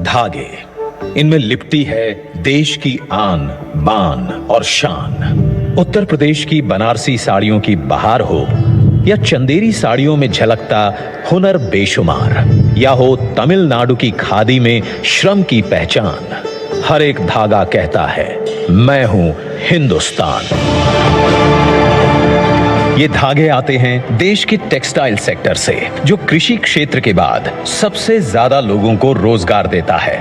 धागे, इनमें लिपटी है देश की आन बान और शान। उत्तर प्रदेश की बनारसी साड़ियों की बहार हो या चंदेरी साड़ियों में झलकता हुनर बेशुमार, या हो तमिलनाडु की खादी में श्रम की पहचान, हर एक धागा कहता है मैं हूं हिंदुस्तान। ये धागे आते हैं देश के टेक्सटाइल सेक्टर से, जो कृषि क्षेत्र के बाद सबसे ज्यादा लोगों को रोजगार देता है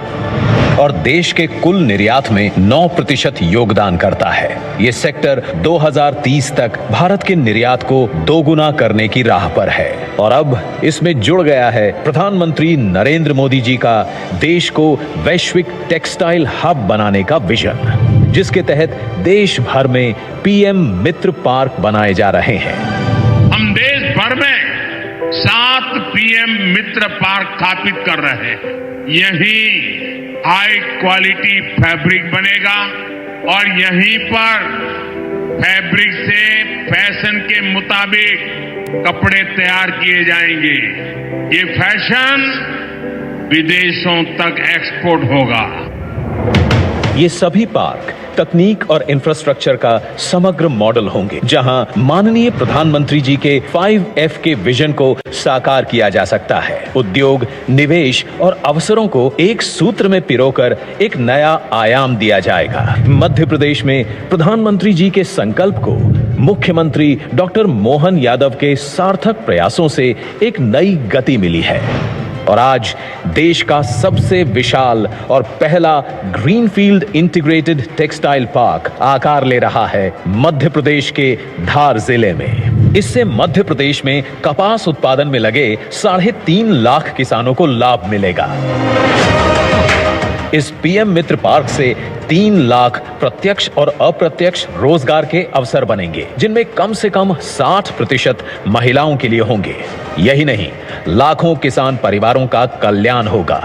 और देश के कुल निर्यात में 9% योगदान करता है। ये सेक्टर 2030 तक भारत के निर्यात को दोगुना करने की राह पर है और अब इसमें जुड़ गया है प्रधानमंत्री नरेंद्र मोदी जी का देश को वैश्विक टेक्सटाइल हब बनाने का विजन, जिसके तहत देश भर में पीएम मित्र पार्क बनाए जा रहे हैं। हम देश भर में 7 पीएम मित्र पार्क स्थापित कर रहे हैं। यही हाई क्वालिटी फैब्रिक बनेगा और यहीं पर फैब्रिक से फैशन के मुताबिक कपड़े तैयार किए जाएंगे। ये फैशन विदेशों तक एक्सपोर्ट होगा। ये सभी पार्क तकनीक और इंफ्रास्ट्रक्चर का समग्र मॉडल होंगे, जहां माननीय प्रधानमंत्री जी के 5F के विजन को साकार किया जा सकता है। उद्योग, निवेश और अवसरों को एक सूत्र में पिरोकर एक नया आयाम दिया जाएगा। मध्य प्रदेश में प्रधानमंत्री जी के संकल्प को मुख्यमंत्री डॉक्टर मोहन यादव के सार्थक प्रयासों से एक नई गति मिली है और आज देश का सबसे विशाल और पहला ग्रीनफील्ड इंटीग्रेटेड टेक्सटाइल पार्क आकार ले रहा है मध्य प्रदेश के धार जिले में। इससे मध्य प्रदेश में कपास उत्पादन में लगे 3.5 लाख किसानों को लाभ मिलेगा। इस पीएम मित्र पार्क से 3 लाख प्रत्यक्ष और अप्रत्यक्ष रोजगार के अवसर बनेंगे, जिनमें कम से कम 60% महिलाओं के लिए होंगे। यही नहीं, लाखों किसान परिवारों का कल्याण होगा।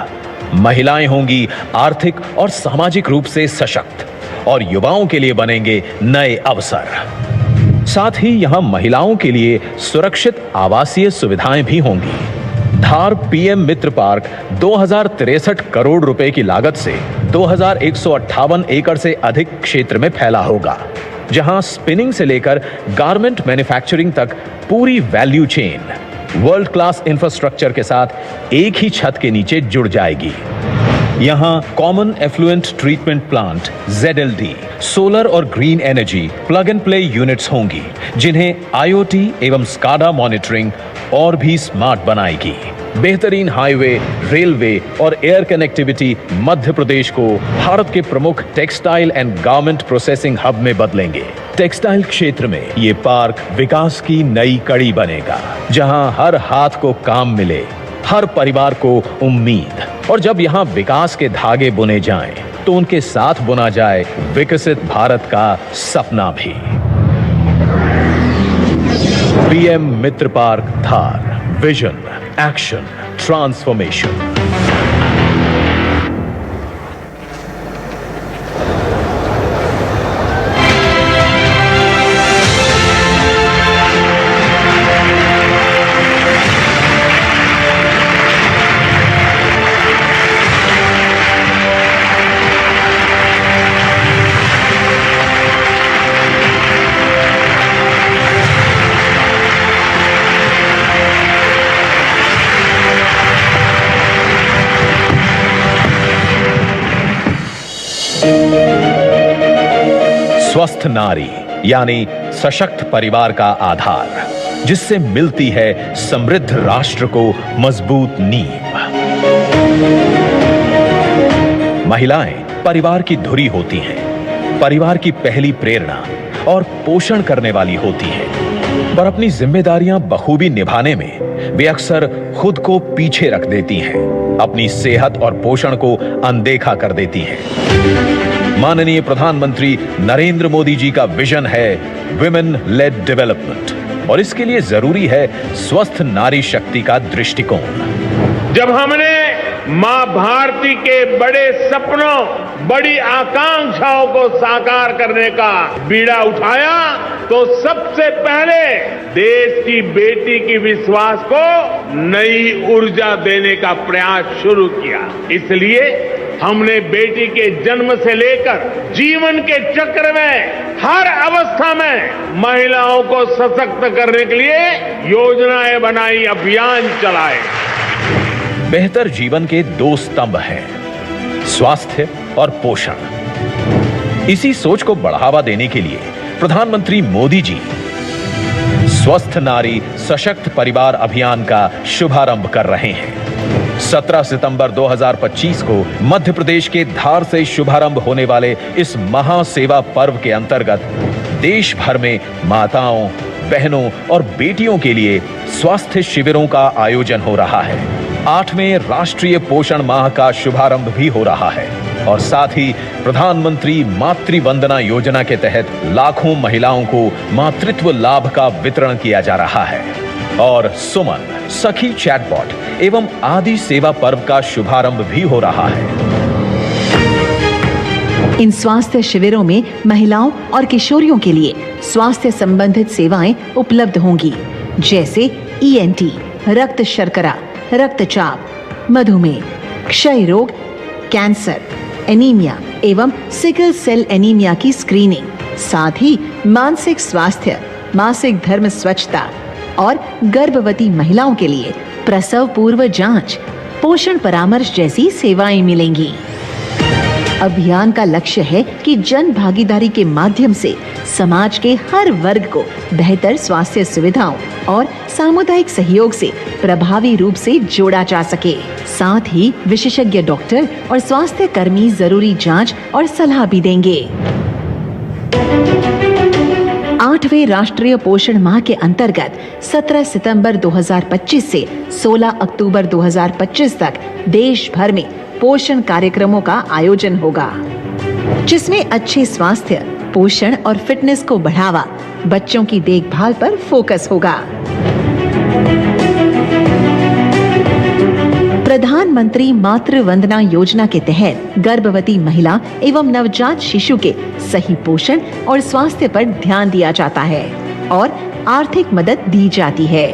महिलाएं होंगी आर्थिक और सामाजिक रूप से सशक्त और युवाओं के लिए बनेंगे नए अवसर। साथ ही यहां महिलाओं के लिए सुरक्षित आवासीय सुविधाएं भी होंगी। धार पीएम मित्र पार्क 2063 करोड़ रुपए की लागत से 2158 एकड़ से अधिक क्षेत्र में फैला होगा, जहां स्पिनिंग से लेकर गारमेंट मैन्युफैक्चरिंग तक पूरी value chain world class infrastructure के साथ एक ही छत के नीचे जुड़ जाएगी। यहां common effluent treatment plant ZLD, solar और green energy plug and play units होंगी, जिन्हें IoT एवं SCADA मॉनिटरिंग और भी स्मार्ट बनाएगी। बेहतरीन हाईवे, रेलवे और एयर कनेक्टिविटी मध्य प्रदेश को भारत के प्रमुख textile and garment processing hub में बदलेंगे। टेक्सटाइल क्षेत्र में ये पार्क विकास की नई कड़ी बनेगा, जहां हर हाथ को काम मिले, हर परिवार को उम्मीद। और जब यहां विकास के धागे बुने जाएं, तो उनके साथ बुना जाए विकसित भारत का सपना भी। पीएम मित्र पार्क धार, विजन, एक्शन, ट्रांसफॉर्मेशन। स्वस्थ नारी यानी सशक्त परिवार का आधार, जिससे मिलती है समृद्ध राष्ट्र को मजबूत नींव। महिलाएं परिवार की धुरी होती हैं, परिवार की पहली प्रेरणा और पोषण करने वाली होती हैं, पर अपनी जिम्मेदारियां बखूबी निभाने में वे अक्सर खुद को पीछे रख देती हैं, अपनी सेहत और पोषण को अनदेखा कर देती हैं। माननीय प्रधानमंत्री नरेंद्र मोदी जी का विजन है विमेन लेड डेवलपमेंट, और इसके लिए जरूरी है स्वस्थ नारी शक्ति का दृष्टिकोण। जब हमने मां भारती के बड़े सपनों, बड़ी आकांक्षाओं को साकार करने का बीड़ा उठाया, तो सबसे पहले देश की बेटी की विश्वास को नई ऊर्जा देने का प्रयास शुरू किया। इसलिए हमने बेटी के जन्म से लेकर जीवन के चक्र में हर अवस्था में महिलाओं को सशक्त करने के लिए योजनाएं बनाई, अभियान चलाए। बेहतर जीवन के दो स्तंभ हैं, स्वास्थ्य और पोषण। इसी सोच को बढ़ावा देने के लिए प्रधानमंत्री मोदी जी स्वस्थ नारी सशक्त परिवार अभियान का शुभारंभ कर रहे हैं। 17 सितंबर 2025 को मध्य प्रदेश के धार से शुभारंभ होने वाले इस महासेवा पर्व के अंतर्गत देश भर में माताओं, बहनों और बेटियों के लिए स्वास्थ्य शिविरों का आयोजन हो रहा है। 8वें राष्ट्रीय पोषण माह का शुभारंभ भी हो रहा है, और साथ ही प्रधानमंत्री मातृ वंदना योजना के तहत लाखों महिलाओं को मातृत्व लाभ का वितरण किया जा रहा है। और सुमन, सखी चैटबॉट एवं आदि सेवा पर्व का शुभारंभ भी हो रहा है। इन स्वास्थ्य शिविरों में महिलाओं और किशोरियों के लिए स्वास्थ्य संबंधित सेवाएं उपलब्ध होंगी, जैसे ENT, रक्त शर्करा, रक्तचाप, मधुमेह, क्षय रोग, कैंसर, एनीमिया एवं सिकल सेल एनीमिया की स्क्रीनिंग, साथ ही मानसिक स्वास्थ्य, मासिक धर्म स्वच्छता और गर्भवती महिलाओं के लिए प्रसव पूर्व जांच, पोषण परामर्श जैसी सेवाएं मिलेंगी। अभियान का लक्ष्य है कि जन भागीदारी के माध्यम से समाज के हर वर्ग को बेहतर स्वास्थ्य सुविधाओं और सामुदायिक सहयोग से प्रभावी रूप से जोड़ा जा सके। साथ ही विशेषज्ञ डॉक्टर और स्वास्थ्य कर्मी जरूरी जांच और सलाह भी देंगे। 8वें राष्ट्रीय पोषण माह के अंतर्गत 17 सितंबर 2025 से 16 अक्टूबर 2025 तक देश भर में पोषण कार्यक्रमों का आयोजन होगा, जिसमें अच्छे स्वास्थ्य, पोषण और फिटनेस को बढ़ावा, बच्चों की देखभाल पर फोकस होगा। प्रधानमंत्री मातृ वंदना योजना के तहत गर्भवती महिला एवं नवजात शिशु के सही पोषण और स्वास्थ्य पर ध्यान दिया जाता है और आर्थिक मदद दी जाती है।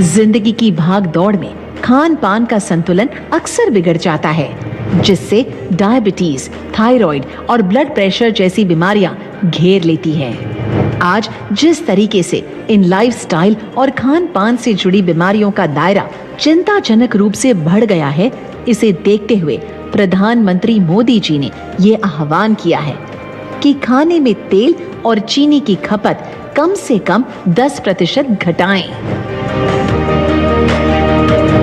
जिंदगी की भाग दौड़ में खान पान का संतुलन अक्सर बिगड़ जाता है, जिससे डायबिटीज, थायराइड और ब्लड प्रेशर जैसी बीमारियां घेर लेती हैं। आज जिस तरीके से इन लाइफस्टाइल और खान पान से जुड़ी बीमारियों का दायरा चिंताजनक रूप से बढ़ गया है, इसे देखते हुए प्रधानमंत्री मोदी जी ने ये आह्वान किया है कि खाने में तेल और चीनी की खपत कम से कम 10% घटाएं।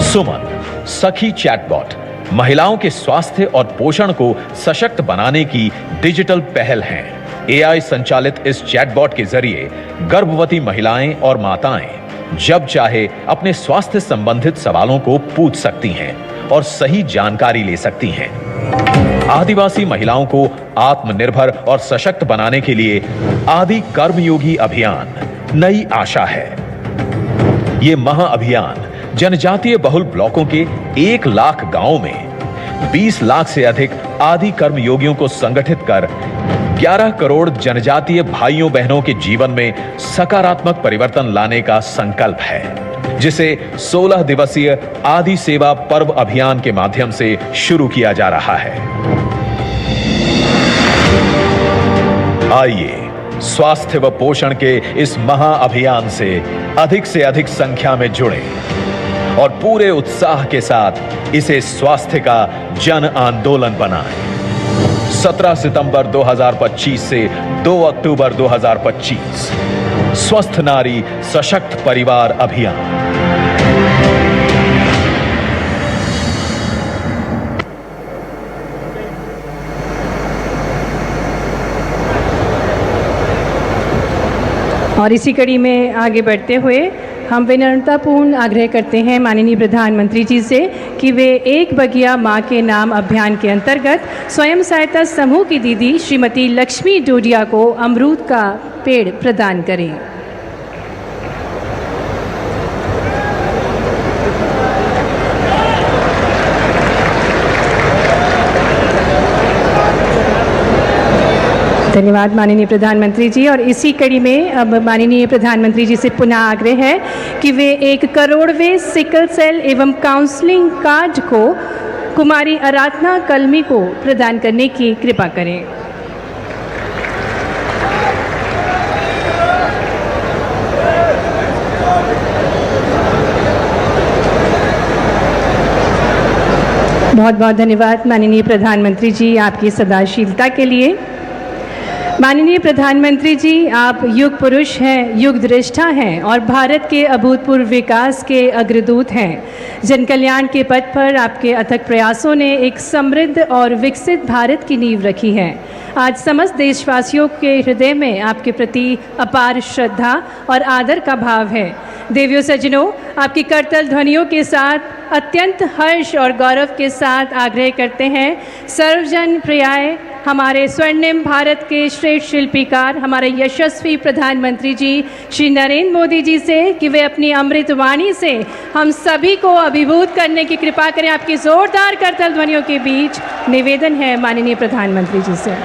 सुमन सखी चैटबॉट महिलाओं के स्वास्थ्य और पोषण को सशक्त बनाने की डिजिटल पहल है। एआई संचालित इस चैटबॉट के जरिए गर्भवती महिलाएं और माताएं जब चाहे अपने स्वास्थ्य संबंधित सवालों को पूछ सकती हैं और सही जानकारी ले सकती हैं। आदिवासी महिलाओं को आत्मनिर्भर और सशक्त बनाने के लिए आदि कर्मयोगी अभियान नई आशा है। ये महाअभियान जनजातीय बहुल ब्लॉकों के 1 लाख गांवों में 20 लाख से अधिक आदि कर्मयोगियों को संगठित कर 11 करोड़ जनजातीय भाइयों बहनों के जीवन में सकारात्मक परिवर्तन लाने का संकल्प है, जिसे 16 दिवसीय आदि सेवा पर्व अभियान के माध्यम से शुरू किया जा रहा है। आइए स्वास्थ्य व पोषण के इस महाअभियान से अधिक संख्या में जुड़े और पूरे उत्साह के साथ इसे स्वास्थ्य का जन आंदोलन बनाएं। 17 सितंबर 2025 से 2 अक्टूबर 2025 स्वस्थ नारी सशक्त परिवार अभियान। और इसी कड़ी में आगे बढ़ते हुए हम विनम्रतापूर्ण आग्रह करते हैं माननीय प्रधानमंत्री जी से कि वे एक बगिया माँ के नाम अभियान के अंतर्गत स्वयं सहायता समूह की दीदी श्रीमती लक्ष्मी डोडिया को अमरूद का पेड़ प्रदान करें। धन्यवाद माननीय प्रधानमंत्री जी। और इसी कड़ी में अब माननीय प्रधानमंत्री जी से पुनः आग्रह है कि वे 1 करोड़वें सिकल सेल एवं काउंसलिंग कार्ड को कुमारी आराधना कलमी को प्रदान करने की कृपा करें। बहुत बहुत धन्यवाद माननीय प्रधानमंत्री जी आपकी सदाशीलता के लिए। माननीय प्रधानमंत्री जी, आप युग पुरुष हैं, युग दृष्टा हैं और भारत के अभूतपूर्व विकास के अग्रदूत हैं। जन कल्याण के पथ पर आपके अथक प्रयासों ने एक समृद्ध और विकसित भारत की नींव रखी है। आज समस्त देशवासियों के हृदय में आपके प्रति अपार श्रद्धा और आदर का भाव है। देवियों सज्जनों, आपकी करतल ध्वनियों के साथ अत्यंत हर्ष और गौरव के साथ आग्रह करते हैं सर्वजन प्रियाय हमारे स्वर्णिम भारत के श्रेष्ठ शिल्पीकार हमारे यशस्वी प्रधानमंत्री जी श्री नरेंद्र मोदी जी से कि वे अपनी अमृत वाणी से हम सभी को अभिभूत करने की कृपा करें। आपकी जोरदार करतल ध्वनियों के बीच निवेदन है माननीय प्रधानमंत्री जी से।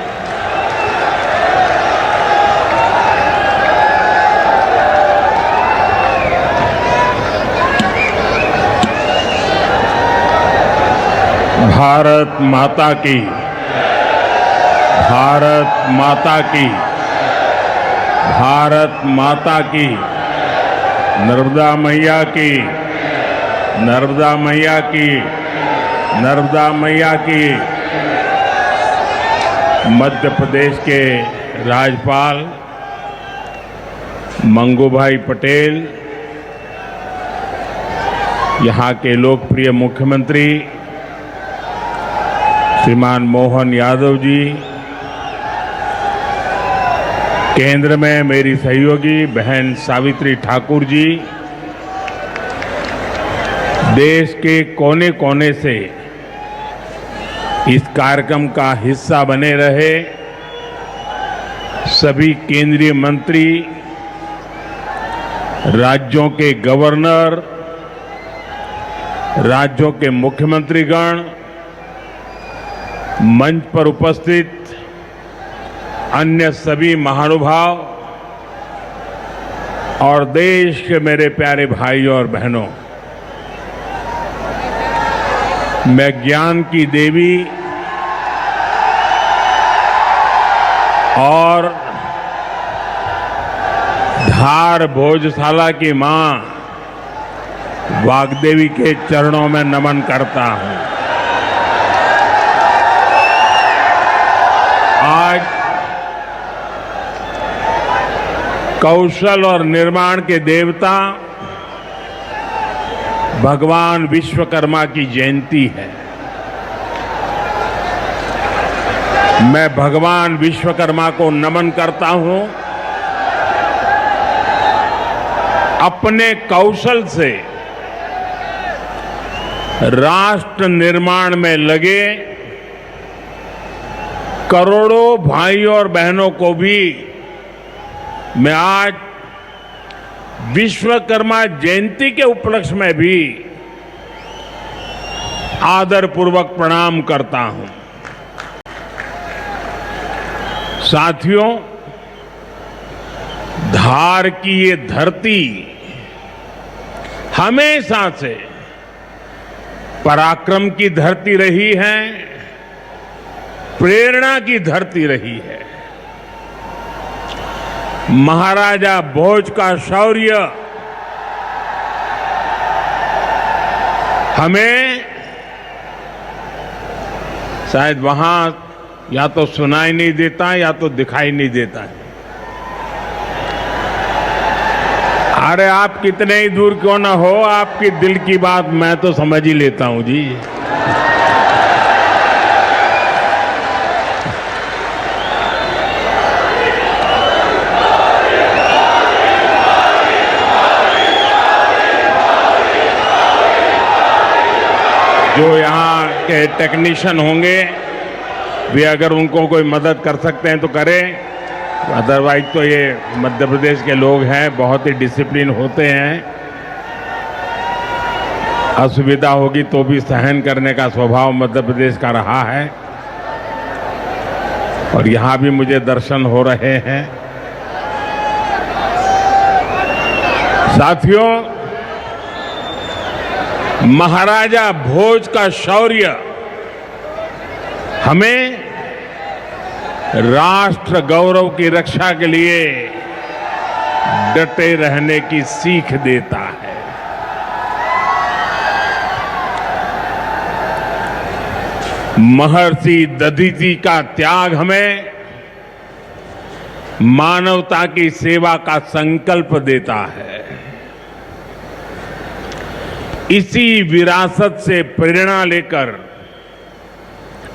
भारत माता की, भारत माता की, भारत माता की, नर्मदा मैया की, नर्मदा मैया की, नर्मदा मैया की। मध्य प्रदेश के राज्यपाल मंगूभाई पटेल, यहाँ के लोकप्रिय मुख्यमंत्री श्रीमान मोहन यादव जी, केंद्र में मेरी सहयोगी बहन सावित्री ठाकुर जी, देश के कोने कोने से इस कार्यक्रम का हिस्सा बने रहे सभी केंद्रीय मंत्री, राज्यों के गवर्नर, राज्यों के मुख्यमंत्रीगण, मंच पर उपस्थित अन्य सभी महानुभाव और देश के मेरे प्यारे भाइयों और बहनों, मैं ज्ञान की देवी और धार भोजशाला की मां वाग्देवी के चरणों में नमन करता हूं। आज कौशल और निर्माण के देवता भगवान विश्वकर्मा की जयंती है। मैं भगवान विश्वकर्मा को नमन करता हूं। अपने कौशल से राष्ट्र निर्माण में लगे करोड़ों भाइयों और बहनों को भी मैं आज विश्वकर्मा जयंती के उपलक्ष्य में भी आदरपूर्वक प्रणाम करता हूं। साथियों, धार की ये धरती हमेशा से पराक्रम की धरती रही है, प्रेरणा की धरती रही है। महाराजा भोज का शौर्य हमें शायद वहां या तो सुनाई नहीं देता या तो दिखाई नहीं देता है। अरे आप कितने ही दूर क्यों ना हो, आपकी दिल की बात मैं तो समझ ही लेता हूं जी। जो यहाँ के टेक्नीशियन होंगे वे अगर उनको कोई मदद कर सकते हैं तो करें, अदरवाइज तो ये मध्य प्रदेश के लोग हैं, बहुत ही डिसिप्लिन होते हैं। असुविधा होगी तो भी सहन करने का स्वभाव मध्य प्रदेश का रहा है और यहाँ भी मुझे दर्शन हो रहे हैं। साथियों, महाराजा भोज का शौर्य हमें राष्ट्र गौरव की रक्षा के लिए डटे रहने की सीख देता है। महर्षि दधीचि का त्याग हमें मानवता की सेवा का संकल्प देता है। इसी विरासत से प्रेरणा लेकर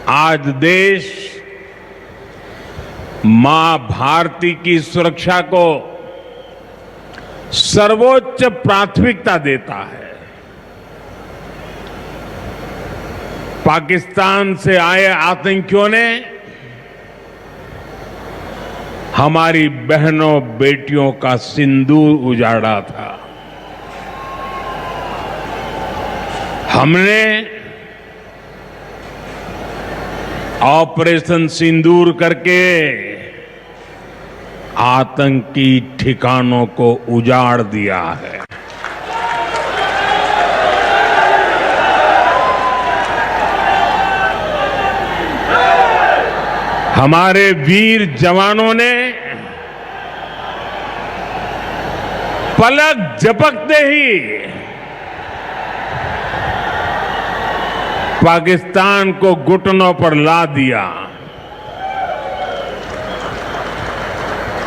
आज देश मां भारती की सुरक्षा को सर्वोच्च प्राथमिकता देता है। पाकिस्तान से आए आतंकियों ने हमारी बहनों बेटियों का सिंदूर उजाड़ा था। हमने ऑपरेशन सिंदूर करके आतंकी ठिकानों को उजाड़ दिया है। हमारे वीर जवानों ने पलक झपकते ही पाकिस्तान को घुटनों पर ला दिया।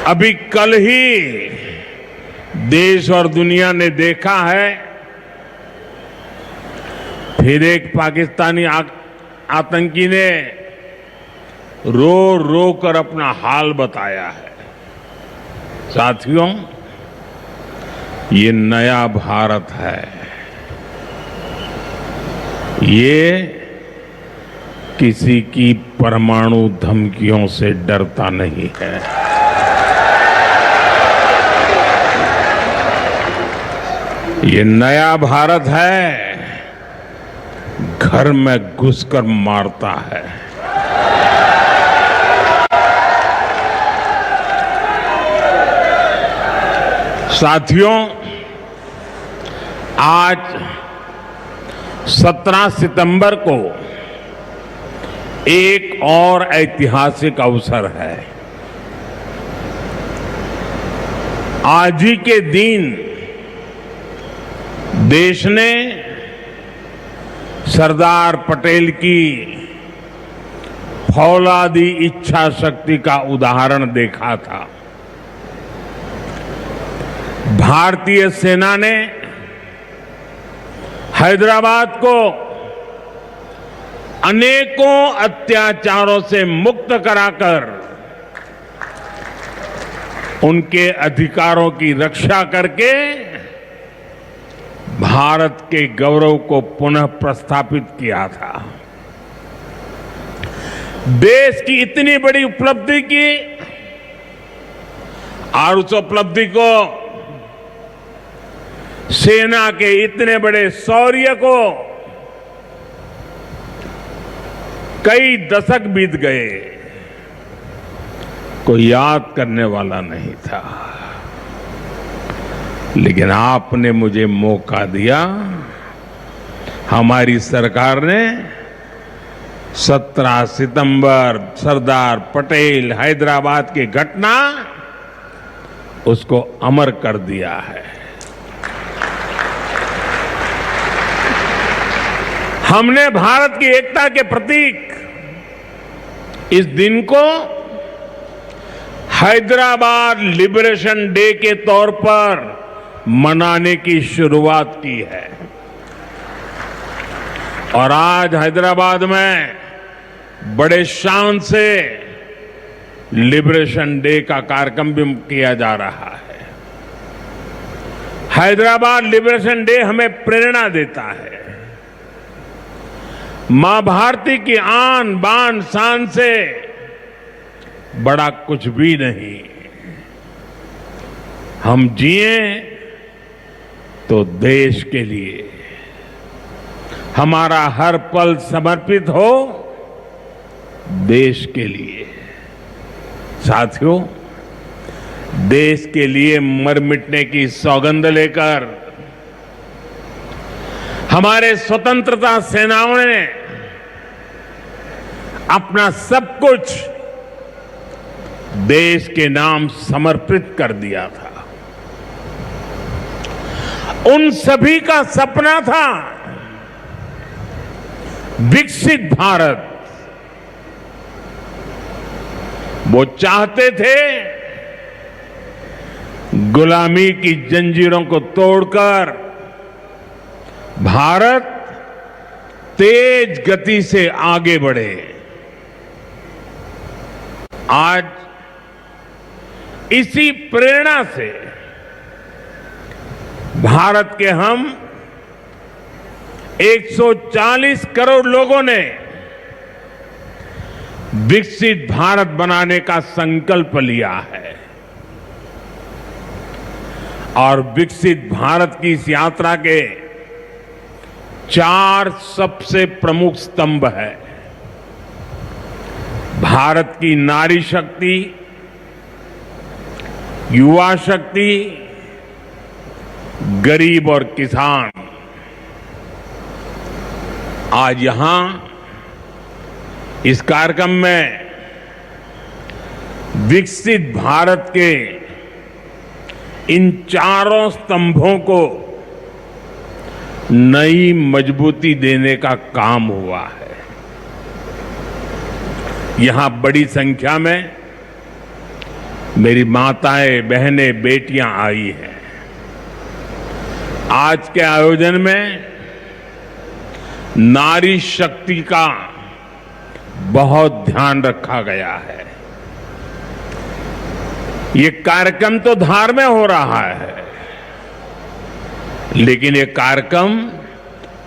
अभी कल ही देश और दुनिया ने देखा है, फिर एक पाकिस्तानी आतंकी ने रो रो कर अपना हाल बताया है। साथियों, ये नया भारत है। ये किसी की परमाणु धमकियों से डरता नहीं है। ये नया भारत है, घर में घुसकर मारता है। साथियों, आज 17 सितंबर को एक और ऐतिहासिक अवसर है। आज ही के दिन देश ने सरदार पटेल की फौलादी इच्छा शक्ति का उदाहरण देखा था। भारतीय सेना ने हैदराबाद को अनेकों अत्याचारों से मुक्त कराकर उनके अधिकारों की रक्षा करके भारत के गौरव को पुनः प्रस्थापित किया था। देश की इतनी बड़ी उपलब्धि की और उस उपलब्धि को सेना के इतने बड़े शौर्य को कई दशक बीत गए, कोई याद करने वाला नहीं था। लेकिन आपने मुझे मौका दिया, हमारी सरकार ने 17 सितंबर सरदार पटेल हैदराबाद की घटना उसको अमर कर दिया है। हमने भारत की एकता के प्रतीक इस दिन को हैदराबाद लिबरेशन डे के तौर पर मनाने की शुरुआत की है। और आज हैदराबाद में बड़े शान से लिबरेशन डे का कार्यक्रम भी किया जा रहा है। हैदराबाद लिबरेशन डे हमें प्रेरणा देता है। मां भारती की आन बान शान से बड़ा कुछ भी नहीं। हम जिए तो देश के लिए, हमारा हर पल समर्पित हो देश के लिए। साथियों, देश के लिए मर मिटने की सौगंध लेकर हमारे स्वतंत्रता सेनाओं ने अपना सब कुछ देश के नाम समर्पित कर दिया था। उन सभी का सपना था विकसित भारत। वो चाहते थे गुलामी की जंजीरों को तोड़कर भारत तेज गति से आगे बढ़े। आज इसी प्रेरणा से भारत के हम 140 करोड़ लोगों ने विकसित भारत बनाने का संकल्प लिया है। और विकसित भारत की इस यात्रा के 4 सबसे प्रमुख स्तंभ है। भारत की नारी शक्ति, युवा शक्ति, गरीब और किसान। आज यहां इस कार्यक्रम में विकसित भारत के इन 4 स्तंभों को नई मजबूती देने का काम हुआ है। यहां बड़ी संख्या में मेरी माताएं, बहनें, बेटियां आई हैं। आज के आयोजन में नारी शक्ति का बहुत ध्यान रखा गया है। ये कार्यक्रम तो धार में हो रहा है, लेकिन ये कार्यक्रम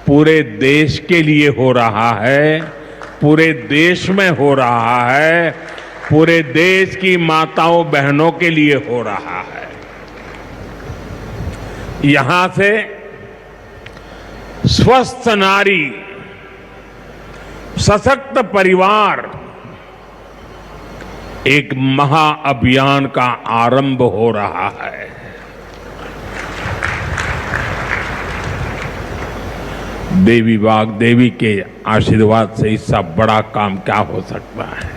पूरे देश के लिए हो रहा है, पूरे देश में हो रहा है, पूरे देश की माताओं बहनों के लिए हो रहा है। यहां से स्वस्थ नारी, सशक्त परिवार एक महाअभियान का आरंभ हो रहा है। देवी वाग्देवी के आशीर्वाद से इससे बड़ा काम क्या हो सकता है।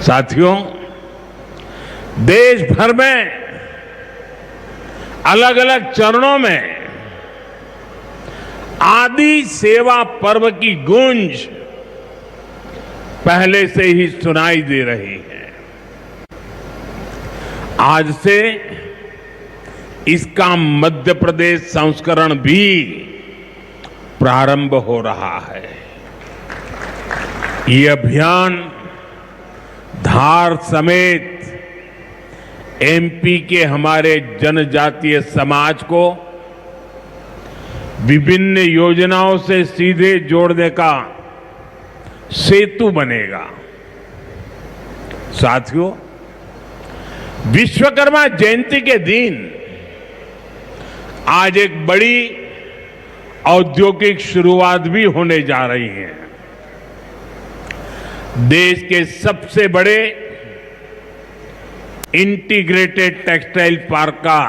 साथियों, देश भर में अलग अलग चरणों में आदि सेवा पर्व की गूंज पहले से ही सुनाई दे रही है। आज से इसका मध्य प्रदेश संस्करण भी प्रारंभ हो रहा है। ये अभियान धार समेत एमपी के हमारे जनजातीय समाज को विभिन्न योजनाओं से सीधे जोड़ने का सेतु बनेगा। साथियों, विश्वकर्मा जयंती के दिन आज एक बड़ी औद्योगिक शुरुआत भी होने जा रही है। देश के सबसे बड़े इंटीग्रेटेड टेक्सटाइल पार्क का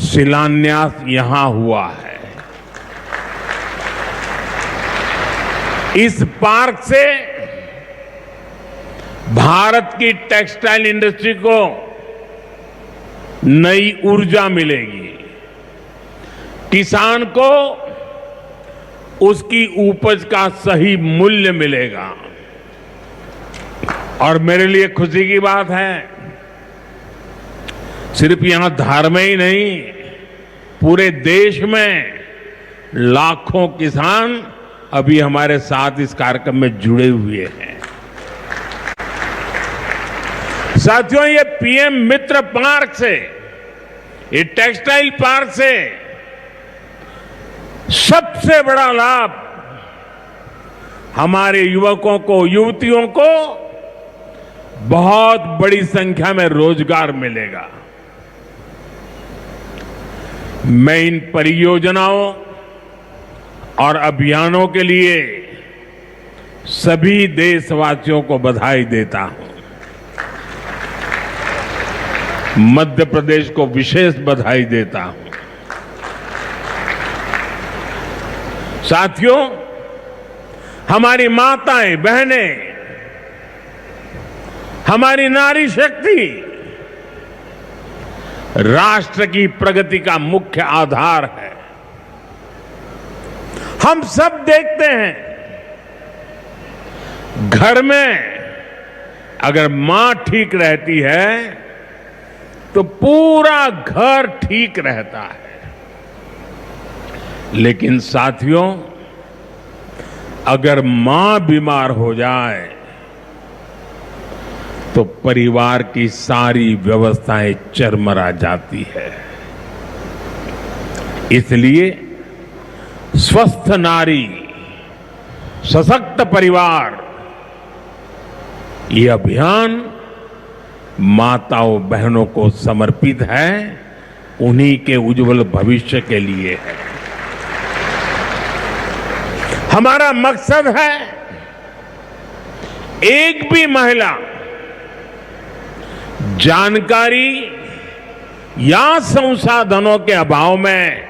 शिलान्यास यहां हुआ है। इस पार्क से भारत की टेक्सटाइल इंडस्ट्री को नई ऊर्जा मिलेगी, किसान को उसकी उपज का सही मूल्य मिलेगा। और मेरे लिए खुशी की बात है, सिर्फ यहां धार में ही नहीं, पूरे देश में लाखों किसान अभी हमारे साथ इस कार्यक्रम में जुड़े हुए हैं। साथियों, ये पीएम मित्र पार्क से, ये टेक्सटाइल पार्क से सबसे बड़ा लाभ हमारे युवकों को, युवतियों को बहुत बड़ी संख्या में रोजगार मिलेगा। मैं इन परियोजनाओं और अभियानों के लिए सभी देशवासियों को बधाई देता हूं। मध्य प्रदेश को विशेष बधाई देता हूं। साथियों, हमारी माताएं, बहनें, हमारी नारी शक्ति राष्ट्र की प्रगति का मुख्य आधार है। हम सब देखते हैं, घर में अगर मां ठीक रहती है तो पूरा घर ठीक रहता है। लेकिन साथियों, अगर मां बीमार हो जाए तो परिवार की सारी व्यवस्थाएं चरमरा जाती है। इसलिए स्वस्थ नारी, सशक्त परिवार, ये अभियान माताओं बहनों को समर्पित है, उन्हीं के उज्जवल भविष्य के लिए है। हमारा मकसद है एक भी महिला जानकारी या संसाधनों के अभाव में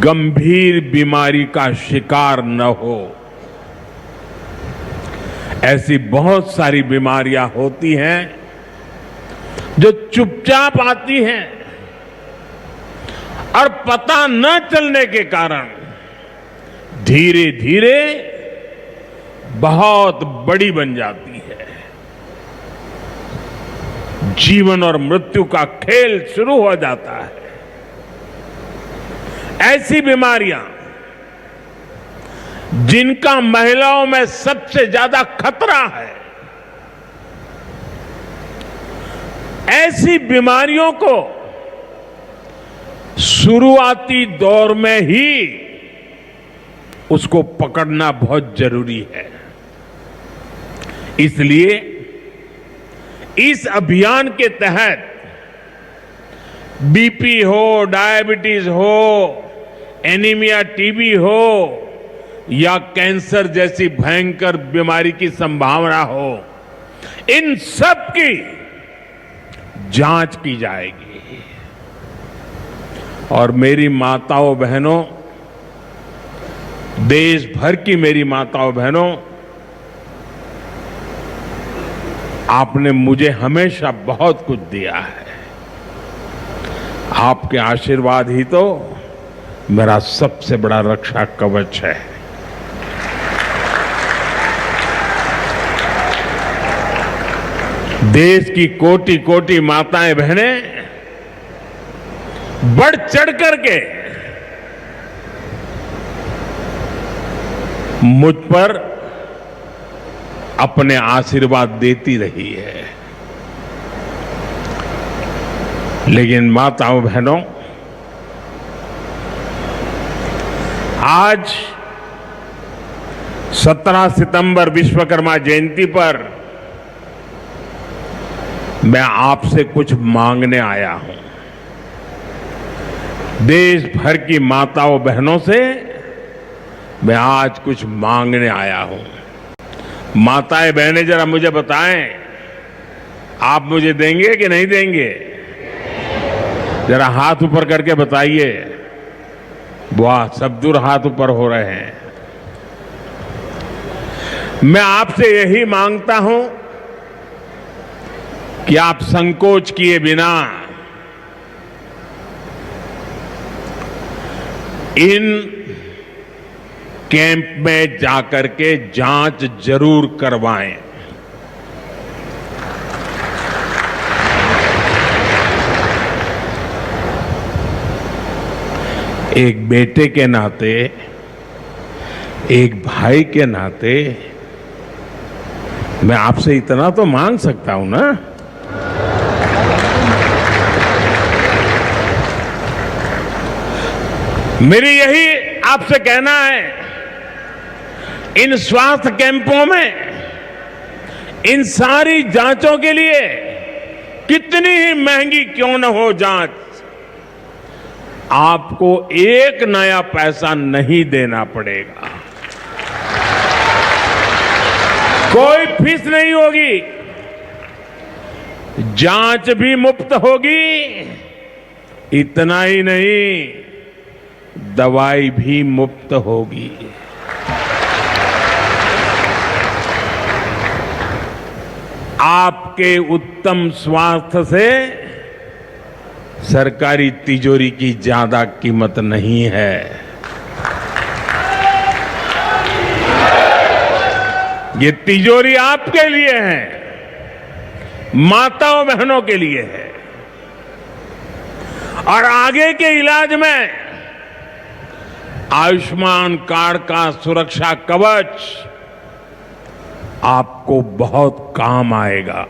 गंभीर बीमारी का शिकार न हो। ऐसी बहुत सारी बीमारियां होती हैं जो चुपचाप आती हैं और पता न चलने के कारण धीरे धीरे बहुत बड़ी बन जाती है। जीवन और मृत्यु का खेल शुरू हो जाता है। ऐसी बीमारियां जिनका महिलाओं में सबसे ज्यादा खतरा है, ऐसी बीमारियों को शुरुआती दौर में ही उसको पकड़ना बहुत जरूरी है। इसलिए इस अभियान के तहत बीपी हो, डायबिटीज हो, एनीमिया, टीबी हो या कैंसर जैसी भयंकर बीमारी की संभावना हो, इन सब की जांच की जाएगी। और मेरी माताओं बहनों, देश भर की मेरी माताओं बहनों, आपने मुझे हमेशा बहुत कुछ दिया है। आपके आशीर्वाद ही तो मेरा सबसे बड़ा रक्षा कवच है। देश की कोटि कोटि माताएं बहनें बढ़ चढ़ करके मुझ पर अपने आशीर्वाद देती रही है। लेकिन माताओं बहनों, आज 17 सितंबर विश्वकर्मा जयंती पर मैं आपसे कुछ मांगने आया हूं। देश भर की माताओं बहनों से मैं आज कुछ मांगने आया हूं। माताएं बहनें जरा मुझे बताएं, आप मुझे देंगे कि नहीं देंगे? जरा हाथ ऊपर करके बताइए। वाह, सब दूर हाथ ऊपर हो रहे हैं। मैं आपसे यही मांगता हूं कि आप संकोच किए बिना इन कैंप में जाकर के जांच जरूर करवाएं। एक बेटे के नाते, एक भाई के नाते मैं आपसे इतना तो मांग सकता हूं ना। मेरी यही आपसे कहना है, इन स्वास्थ्य कैंपों में इन सारी जांचों के लिए कितनी ही महंगी क्यों न हो जांच, आपको एक नया पैसा नहीं देना पड़ेगा। कोई फीस नहीं होगी, जांच भी मुफ्त होगी। इतना ही नहीं, दवाई भी मुफ्त होगी। आपके उत्तम स्वास्थ्य से सरकारी तिजोरी की ज्यादा कीमत नहीं है। ये तिजोरी आपके लिए है, माताओं बहनों के लिए है। और आगे के इलाज में आयुष्मान कार्ड का सुरक्षा कवच आपको बहुत काम आएगा।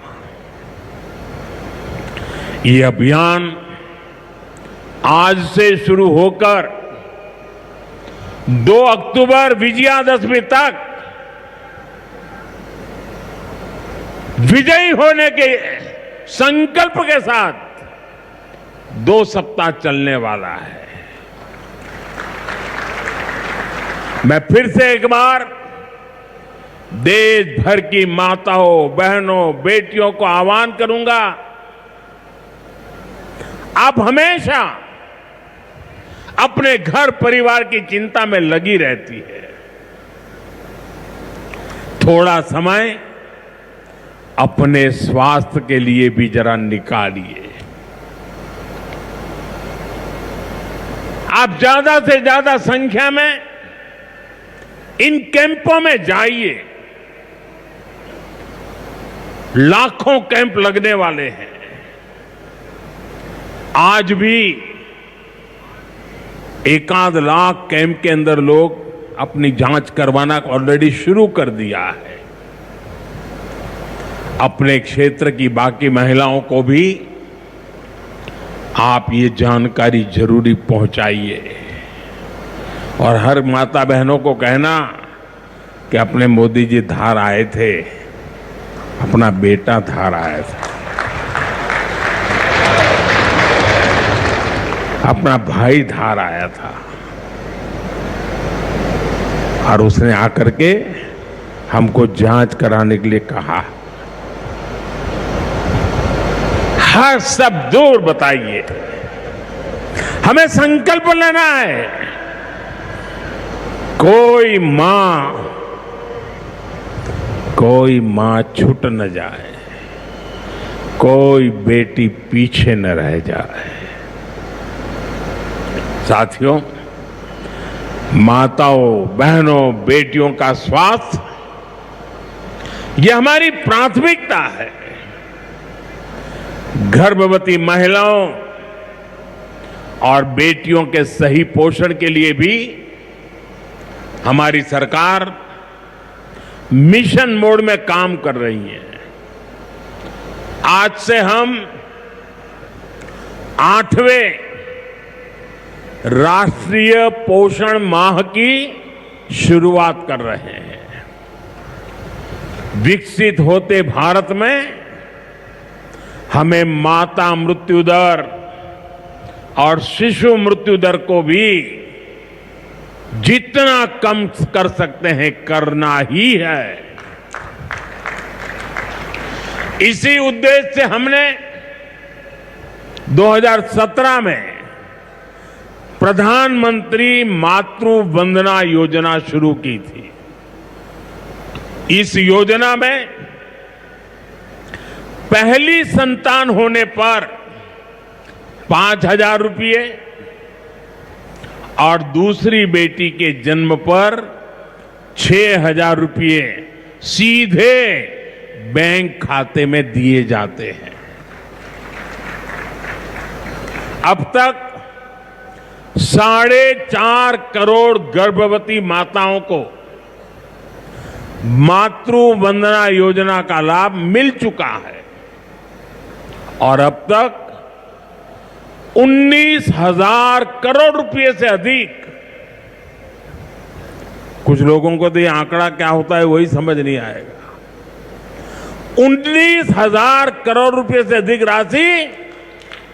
ये अभियान आज से शुरू होकर 2 अक्टूबर विजयादशमी तक विजयी होने के संकल्प के साथ 2 सप्ताह चलने वाला है। मैं फिर से एक बार देश भर की माताओं, बहनों, बेटियों को आह्वान करूंगा, आप हमेशा अपने घर परिवार की चिंता में लगी रहती है। थोड़ा समय अपने स्वास्थ्य के लिए भी जरा निकालिए। आप ज्यादा से ज्यादा संख्या में इन कैंपों में जाइए। लाखों कैंप लगने वाले हैं। आज भी 1 लाख कैंप के अंदर लोग अपनी जांच करवाना ऑलरेडी शुरू कर दिया है। अपने क्षेत्र की बाकी महिलाओं को भी आप ये जानकारी जरूरी पहुंचाइए। और हर माता बहनों को कहना कि अपने मोदी जी धार आए थे, अपना बेटा धार आया था, अपना भाई धार आया था, और उसने आकर के हमको जांच कराने के लिए कहा। हर सब दूर बताइए, हमें संकल्प लेना है। कोई मां छूट न जाए, कोई बेटी पीछे न रह जाए। साथियों, माताओं, बहनों, बेटियों का स्वास्थ्य ये हमारी प्राथमिकता है। गर्भवती महिलाओं और बेटियों के सही पोषण के लिए भी हमारी सरकार मिशन मोड में काम कर रही है। आज से हम 8वें राष्ट्रीय पोषण माह की शुरुआत कर रहे हैं। विकसित होते भारत में हमें माता मृत्यु दर और शिशु मृत्यु दर को भी जितना कम कर सकते हैं करना ही है। इसी उद्देश्य से हमने 2017 में प्रधानमंत्री मातृ वंदना योजना शुरू की थी। इस योजना में पहली संतान होने पर 5,000 रुपये और दूसरी बेटी के जन्म पर 6,000 रुपये सीधे बैंक खाते में दिए जाते हैं। अब तक 4.5 करोड़ गर्भवती माताओं को मातृ वंदना योजना का लाभ मिल चुका है और अब तक 19,000 करोड़ रुपए से अधिक, कुछ लोगों को तो ये आंकड़ा क्या होता है वही समझ नहीं आएगा, 19,000 करोड़ रुपए से अधिक राशि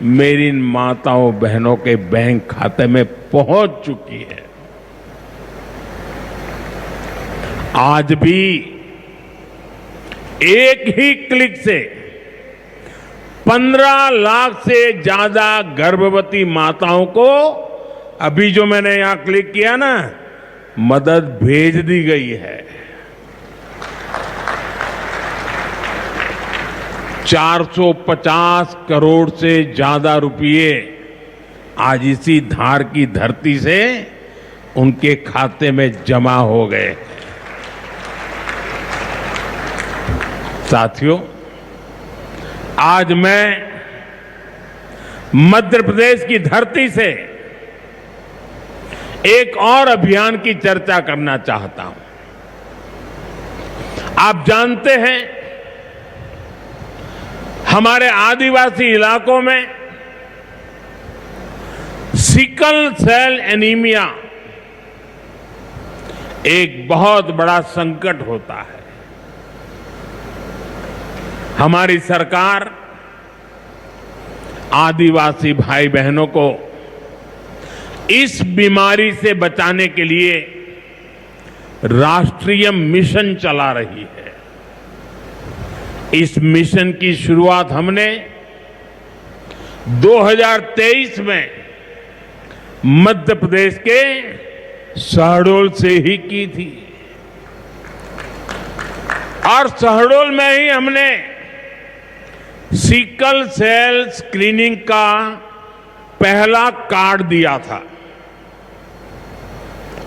मेरी माताओं बहनों के बैंक खाते में पहुंच चुकी है। आज भी एक ही क्लिक से 15 लाख से ज्यादा गर्भवती माताओं को, अभी जो मैंने यहां क्लिक किया ना, मदद भेज दी गई है। 450 करोड़ से ज्यादा रुपये आज इसी धार की धरती से उनके खाते में जमा हो गए। साथियों, आज मैं मध्य प्रदेश की धरती से एक और अभियान की चर्चा करना चाहता हूं। आप जानते हैं, हमारे आदिवासी इलाकों में सिकल सेल एनीमिया एक बहुत बड़ा संकट होता है। हमारी सरकार आदिवासी भाई बहनों को इस बीमारी से बचाने के लिए राष्ट्रीय मिशन चला रही है। इस मिशन की शुरुआत हमने 2023 में मध्य प्रदेश के शहडोल से ही की थी और शहडोल में ही हमने सिकल सेल स्क्रीनिंग का पहला कार्ड दिया था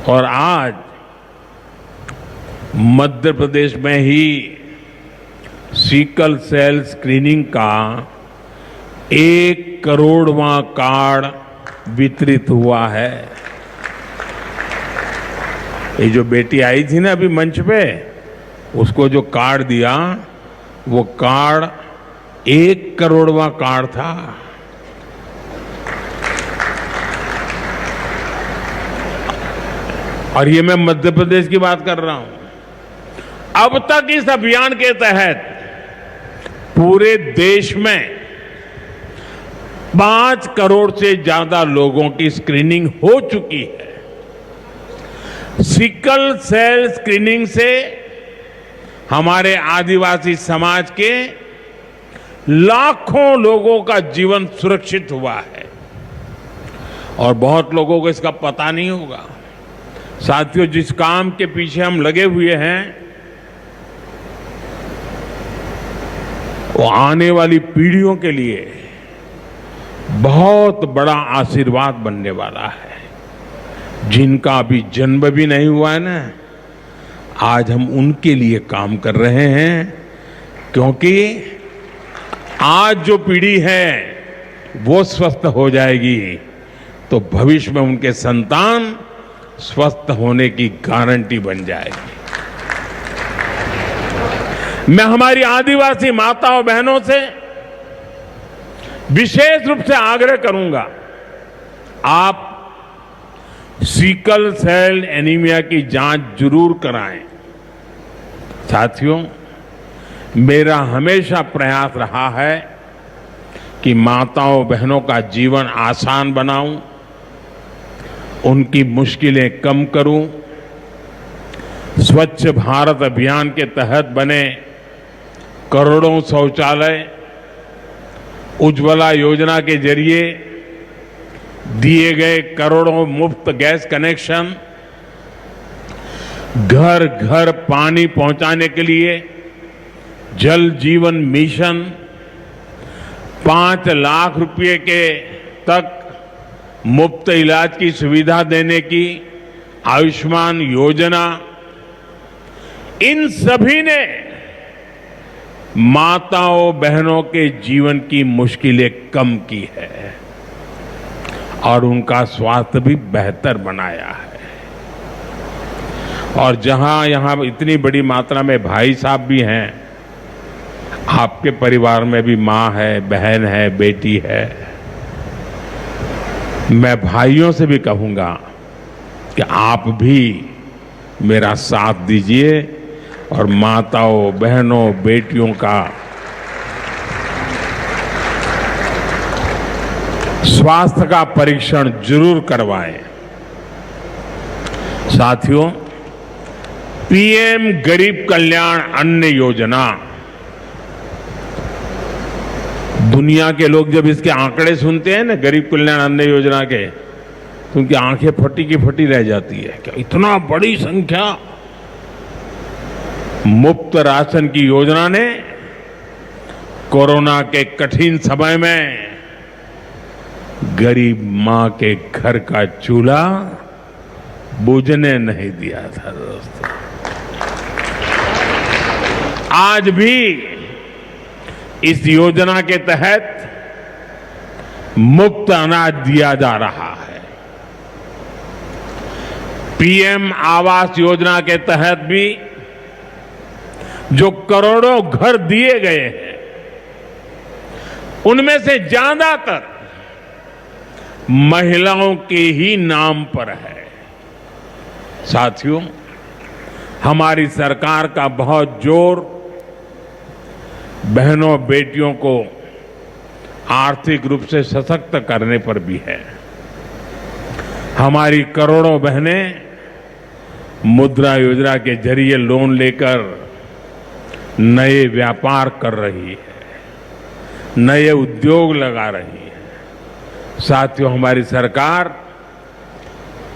और आज मध्य प्रदेश में ही सिकल सेल स्क्रीनिंग का 1 करोड़वां कार्ड वितरित हुआ है। ये जो बेटी आई थी ना अभी मंच पे, उसको जो कार्ड दिया वो कार्ड 1 करोड़वां कार्ड था। और ये मैं मध्य प्रदेश की बात कर रहा हूं। अब तक इस अभियान के तहत पूरे देश में 5 करोड़ से ज्यादा लोगों की स्क्रीनिंग हो चुकी है। सिकल सेल स्क्रीनिंग से हमारे आदिवासी समाज के लाखों लोगों का जीवन सुरक्षित हुआ है और बहुत लोगों को इसका पता नहीं होगा। साथियों, जिस काम के पीछे हम लगे हुए हैं वो आने वाली पीढ़ियों के लिए बहुत बड़ा आशीर्वाद बनने वाला है। जिनका अभी जन्म भी नहीं हुआ है ना, आज हम उनके लिए काम कर रहे हैं, क्योंकि आज जो पीढ़ी है वो स्वस्थ हो जाएगी तो भविष्य में उनके संतान स्वस्थ होने की गारंटी बन जाएगी। मैं हमारी आदिवासी माताओं बहनों से विशेष रूप से आग्रह करूंगा, आप सिकल सेल एनीमिया की जांच जरूर कराएं। साथियों, मेरा हमेशा प्रयास रहा है कि माताओं बहनों का जीवन आसान बनाऊं, उनकी मुश्किलें कम करूं। स्वच्छ भारत अभियान के तहत बने करोड़ों शौचालय, उज्ज्वला योजना के जरिए दिए गए करोड़ों मुफ्त गैस कनेक्शन, घर घर पानी पहुंचाने के लिए जल जीवन मिशन, 5 लाख रुपए के तक मुफ्त इलाज की सुविधा देने की आयुष्मान योजना, इन सभी ने माताओं बहनों के जीवन की मुश्किलें कम की है और उनका स्वास्थ्य भी बेहतर बनाया है। और जहां यहां इतनी बड़ी मात्रा में भाई साहब भी हैं, आपके परिवार में भी मां है, बहन है, बेटी है, मैं भाइयों से भी कहूंगा कि आप भी मेरा साथ दीजिए और माताओं बहनों बेटियों का स्वास्थ्य का परीक्षण जरूर करवाएं। साथियों, पीएम गरीब कल्याण अन्न योजना, दुनिया के लोग जब इसके आंकड़े सुनते हैं ना, गरीब कल्याण अन्न योजना के, तो उनकी आंखें फटी की फटी रह जाती है। क्या इतना बड़ी संख्या! मुफ्त राशन की योजना ने कोरोना के कठिन समय में गरीब मां के घर का चूल्हा बुझने नहीं दिया था। दोस्तों, आज भी इस योजना के तहत मुफ्त अनाज दिया जा रहा है। पीएम आवास योजना के तहत भी जो करोड़ों घर दिए गए हैं, उनमें से ज्यादातर महिलाओं के ही नाम पर है। साथियों, हमारी सरकार का बहुत जोर बहनों बेटियों को आर्थिक रूप से सशक्त करने पर भी है। हमारी करोड़ों बहनें मुद्रा योजना के जरिए लोन लेकर नए व्यापार कर रही है, नए उद्योग लगा रही है। साथियों, हमारी सरकार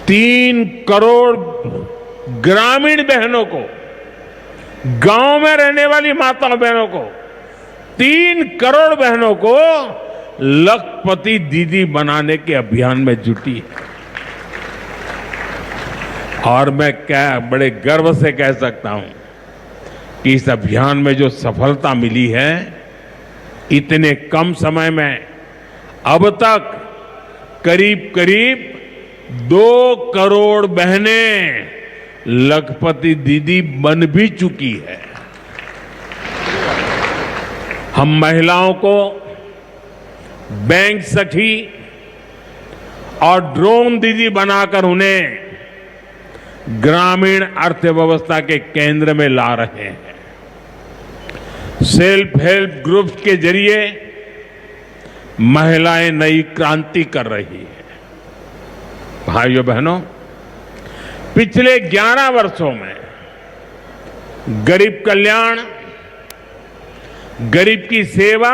3 करोड़ ग्रामीण बहनों को, गांव में रहने वाली माताओं बहनों को, 3 करोड़ बहनों को लखपति दीदी बनाने के अभियान में जुटी है। और मैं बड़े गर्व से कह सकता हूं कि इस अभियान में जो सफलता मिली है, इतने कम समय में अब तक करीब करीब 2 करोड़ बहनें लखपति दीदी बन भी चुकी है। हम महिलाओं को बैंक सखी और ड्रोन दीदी बनाकर उन्हें ग्रामीण अर्थव्यवस्था के केंद्र में ला रहे हैं। सेल्फ हेल्प ग्रुप्स के जरिए महिलाएं नई क्रांति कर रही है। भाइयों बहनों, पिछले 11 वर्षों में गरीब कल्याण, गरीब की सेवा,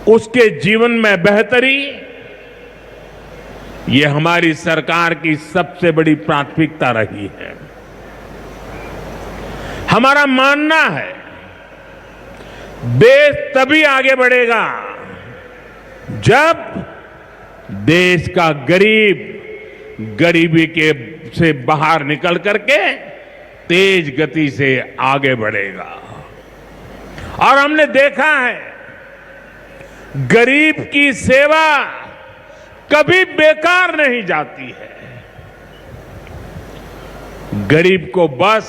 उसके जीवन में बेहतरी, ये हमारी सरकार की सबसे बड़ी प्राथमिकता रही है। हमारा मानना है, देश तभी आगे बढ़ेगा जब देश का गरीब गरीबी से बाहर निकल करके तेज गति से आगे बढ़ेगा। और हमने देखा है, गरीब की सेवा कभी बेकार नहीं जाती है। गरीब को बस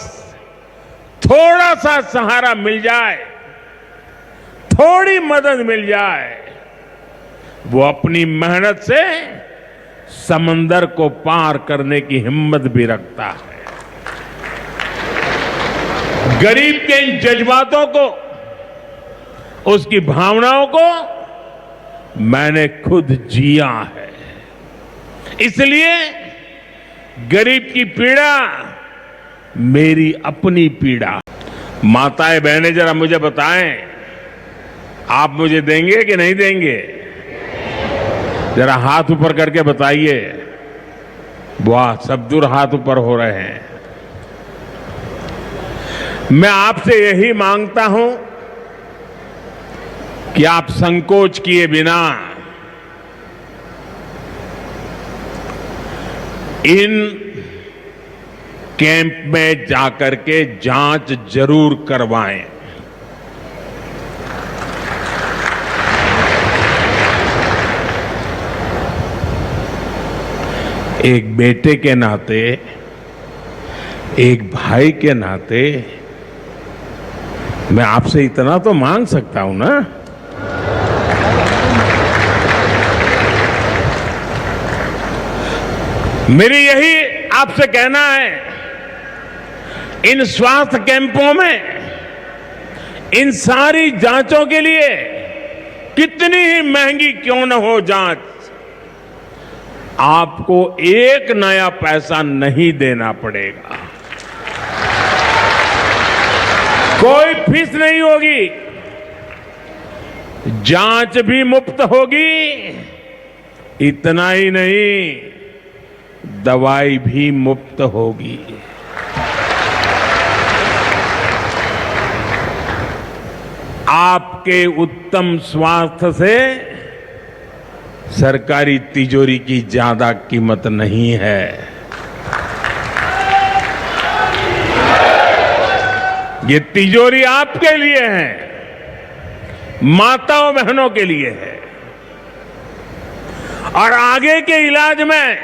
थोड़ा सा सहारा मिल जाए, थोड़ी मदद मिल जाए, वो अपनी मेहनत से समंदर को पार करने की हिम्मत भी रखता है। गरीब के इन जज्बातों को, उसकी भावनाओं को मैंने खुद जिया है। इसलिए गरीब की पीड़ा मेरी अपनी पीड़ा। माताएं बहनें जरा मुझे बताएं, आप मुझे देंगे कि नहीं देंगे? जरा हाथ ऊपर करके बताइए। वाह, सब दूर हाथ ऊपर हो रहे हैं। मैं आपसे यही मांगता हूं कि आप संकोच किए बिना इन कैंप में जाकर के जांच जरूर करवाएं। एक बेटे के नाते, एक भाई के नाते मैं आपसे इतना तो मांग सकता हूं ना। मेरी यही आपसे कहना है, इन स्वास्थ्य कैंपों में इन सारी जांचों के लिए कितनी ही महंगी क्यों न हो जांच, आपको एक नया पैसा नहीं देना पड़ेगा। कोई फीस नहीं होगी, जांच भी मुफ्त होगी। इतना ही नहीं, दवाई भी मुफ्त होगी। आपके उत्तम स्वास्थ्य से सरकारी तिजोरी की ज्यादा कीमत नहीं है। ये तिजोरी आपके लिए है, माताओं बहनों के लिए है। और आगे के इलाज में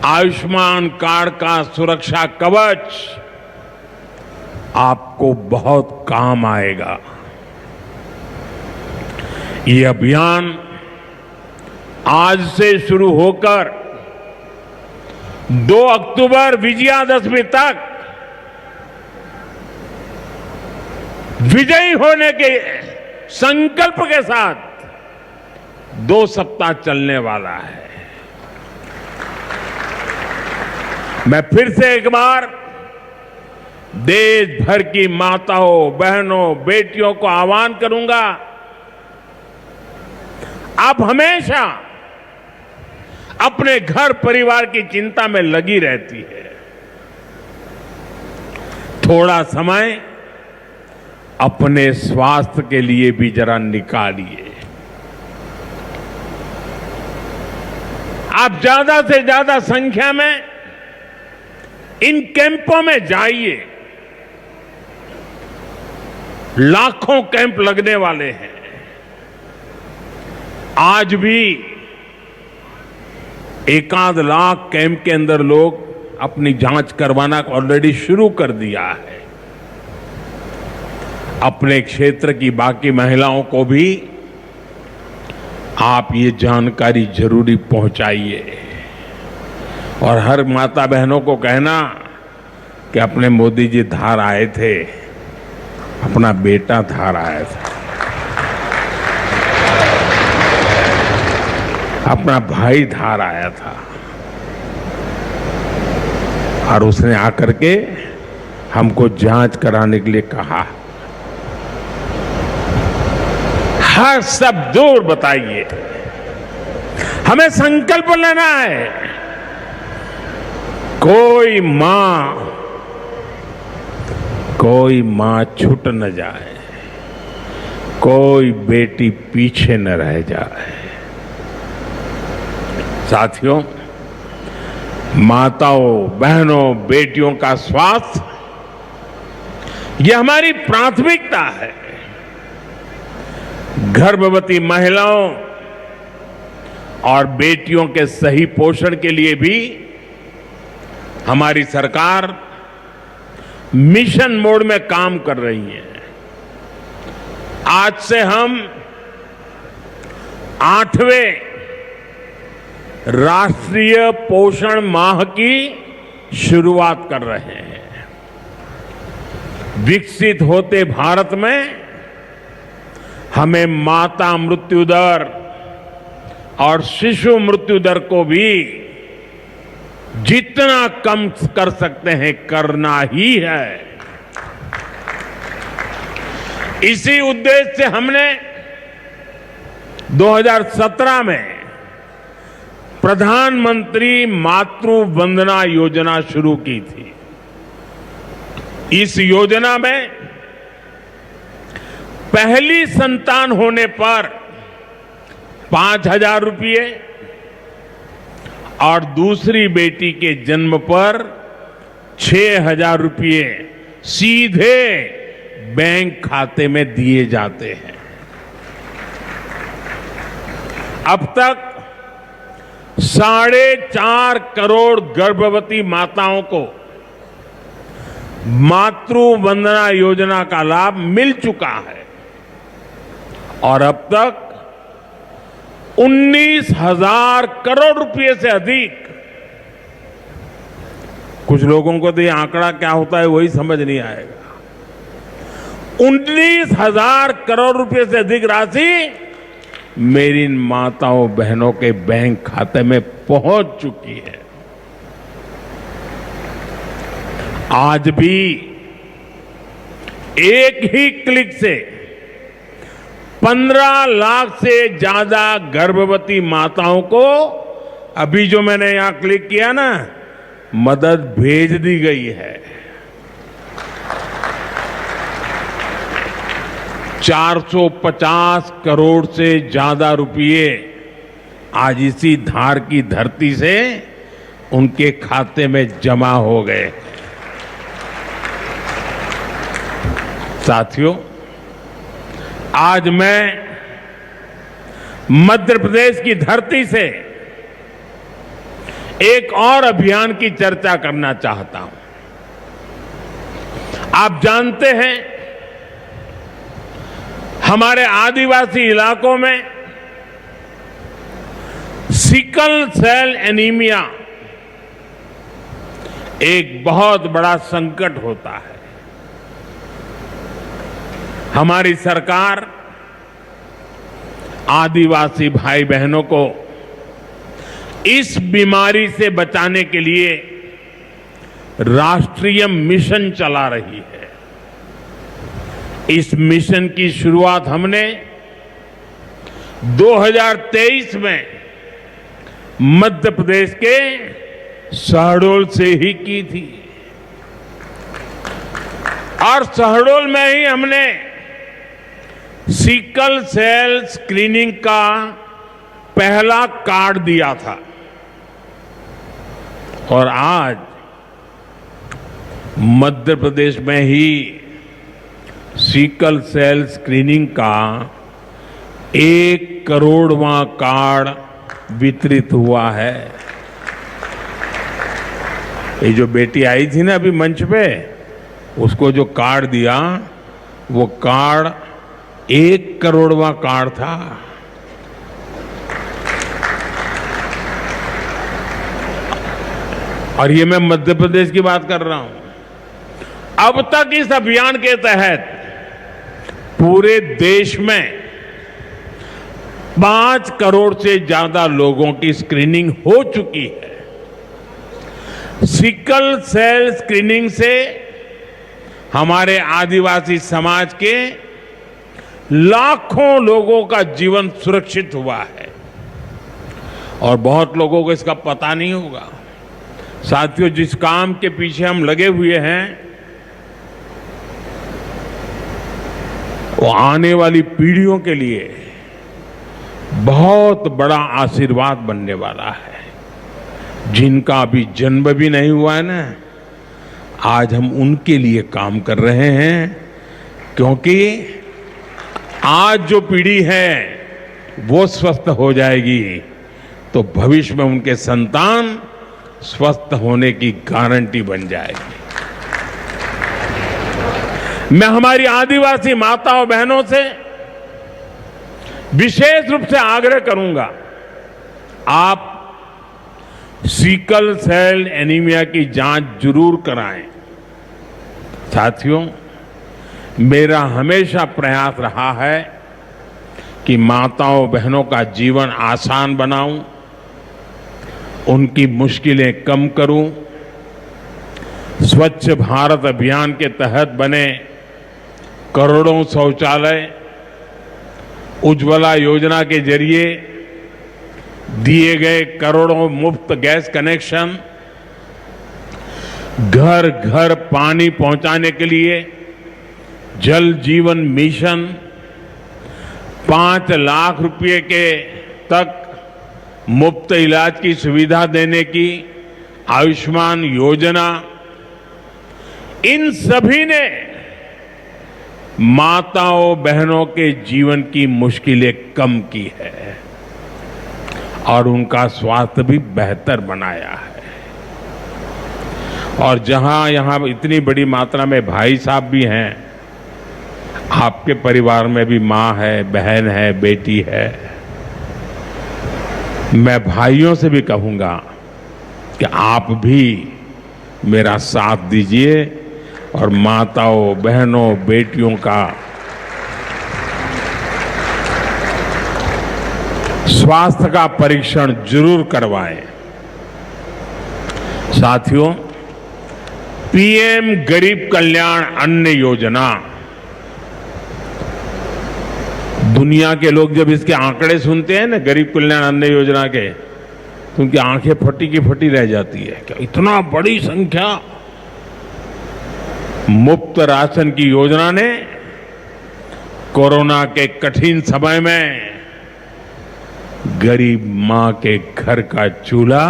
आयुष्मान कार्ड का सुरक्षा कवच आपको बहुत काम आएगा। ये अभियान आज से शुरू होकर 2 अक्टूबर विजयादशमी तक विजयी होने के संकल्प के साथ 2 सप्ताह चलने वाला है। मैं फिर से एक बार देश भर की माताओं, बहनों, बेटियों को आह्वान करूंगा, आप हमेशा अपने घर परिवार की चिंता में लगी रहती है। थोड़ा समय अपने स्वास्थ्य के लिए भी जरा निकालिए। आप ज्यादा से ज्यादा संख्या में इन कैंपों में जाइए। लाखों कैंप लगने वाले हैं। आज भी 1 लाख कैंप के अंदर लोग अपनी जांच करवाना ऑलरेडी शुरू कर दिया है। अपने क्षेत्र की बाकी महिलाओं को भी आप ये जानकारी जरूरी पहुंचाइए। और हर माता बहनों को कहना कि अपने मोदी जी धार आए थे, अपना बेटा धार आया था, अपना भाई धार आया था, और उसने आकर के हमको जांच कराने के लिए कहा। हर सब दूर बताइए, हमें संकल्प लेना है। कोई मां छूट न जाए, कोई बेटी पीछे न रह जाए। साथियों, माताओं, बहनों, बेटियों का स्वास्थ्य ये हमारी प्राथमिकता है। गर्भवती महिलाओं और बेटियों के सही पोषण के लिए भी हमारी सरकार मिशन मोड में काम कर रही है। आज से हम 8वें राष्ट्रीय पोषण माह की शुरुआत कर रहे हैं। विकसित होते भारत में हमें माता मृत्यु दर और शिशु मृत्यु दर को भी जितना कम कर सकते हैं करना ही है। इसी उद्देश्य से हमने 2017 में प्रधानमंत्री मातृ वंदना योजना शुरू की थी। इस योजना में पहली संतान होने पर 5,000 रुपये और दूसरी बेटी के जन्म पर 6,000 रुपये सीधे बैंक खाते में दिए जाते हैं। अब तक 4.5 करोड़ गर्भवती माताओं को मातृ वंदना योजना का लाभ मिल चुका है और अब तक 19,000 करोड़ रुपए से अधिक, कुछ लोगों को तो ये आंकड़ा क्या होता है वही समझ नहीं आएगा, 19,000 करोड़ रुपए से अधिक राशि मेरी माताओं बहनों के बैंक खाते में पहुंच चुकी है। आज भी एक ही क्लिक से 15 लाख से ज्यादा गर्भवती माताओं को, अभी जो मैंने यहां क्लिक किया ना, मदद भेज दी गई है। 450 करोड़ से ज्यादा रुपये आज इसी धार की धरती से उनके खाते में जमा हो गए। साथियों, आज मैं मध्य प्रदेश की धरती से एक और अभियान की चर्चा करना चाहता हूं। आप जानते हैं, हमारे आदिवासी इलाकों में सिकल सेल एनीमिया एक बहुत बड़ा संकट होता है। हमारी सरकार आदिवासी भाई बहनों को इस बीमारी से बचाने के लिए राष्ट्रीय मिशन चला रही है। इस मिशन की शुरुआत हमने 2023 में मध्य प्रदेश के शहडोल से ही की थी और शहडोल में ही हमने सिकल सेल स्क्रीनिंग का पहला कार्ड दिया था और आज मध्य प्रदेश में ही सिकल सेल स्क्रीनिंग का 1 करोड़वां कार्ड वितरित हुआ है। ये जो बेटी आई थी ना अभी मंच पे, उसको जो कार्ड दिया वो कार्ड 1 करोड़वां कार्ड था। और ये मैं मध्य प्रदेश की बात कर रहा हूं। अब तक इस अभियान के तहत पूरे देश में 5 करोड़ से ज्यादा लोगों की स्क्रीनिंग हो चुकी है। सिकल सेल स्क्रीनिंग से हमारे आदिवासी समाज के लाखों लोगों का जीवन सुरक्षित हुआ है और बहुत लोगों को इसका पता नहीं होगा। साथियों, जिस काम के पीछे हम लगे हुए हैं वो आने वाली पीढ़ियों के लिए बहुत बड़ा आशीर्वाद बनने वाला है। जिनका अभी जन्म भी नहीं हुआ है ना, आज हम उनके लिए काम कर रहे हैं, क्योंकि आज जो पीढ़ी है वो स्वस्थ हो जाएगी तो भविष्य में उनके संतान स्वस्थ होने की गारंटी बन जाएगी। मैं हमारी आदिवासी माताओं बहनों से विशेष रूप से आग्रह करूंगा, आप सिकल सेल एनीमिया की जांच जरूर कराएं। साथियों, मेरा हमेशा प्रयास रहा है कि माताओं बहनों का जीवन आसान बनाऊं, उनकी मुश्किलें कम करूं। स्वच्छ भारत अभियान के तहत बने करोड़ों शौचालय, उज्ज्वला योजना के जरिए दिए गए करोड़ों मुफ्त गैस कनेक्शन, घर घर पानी पहुंचाने के लिए जल जीवन मिशन, 5 लाख रुपए के तक मुफ्त इलाज की सुविधा देने की आयुष्मान योजना, इन सभी ने माताओं बहनों के जीवन की मुश्किलें कम की है और उनका स्वास्थ्य भी बेहतर बनाया है। और जहां यहां इतनी बड़ी मात्रा में भाई साहब भी हैं, आपके परिवार में भी मां है, बहन है, बेटी है, मैं भाइयों से भी कहूंगा कि आप भी मेरा साथ दीजिए और माताओं बहनों बेटियों का स्वास्थ्य का परीक्षण जरूर करवाएं। साथियों, पीएम गरीब कल्याण अन्न योजना, दुनिया के लोग जब इसके आंकड़े सुनते हैं ना, गरीब कल्याण अन्न योजना के, तो उनकी आंखें फटी की फटी रह जाती है। क्या इतना बड़ी संख्या! मुफ्त राशन की योजना ने कोरोना के कठिन समय में गरीब मां के घर का चूल्हा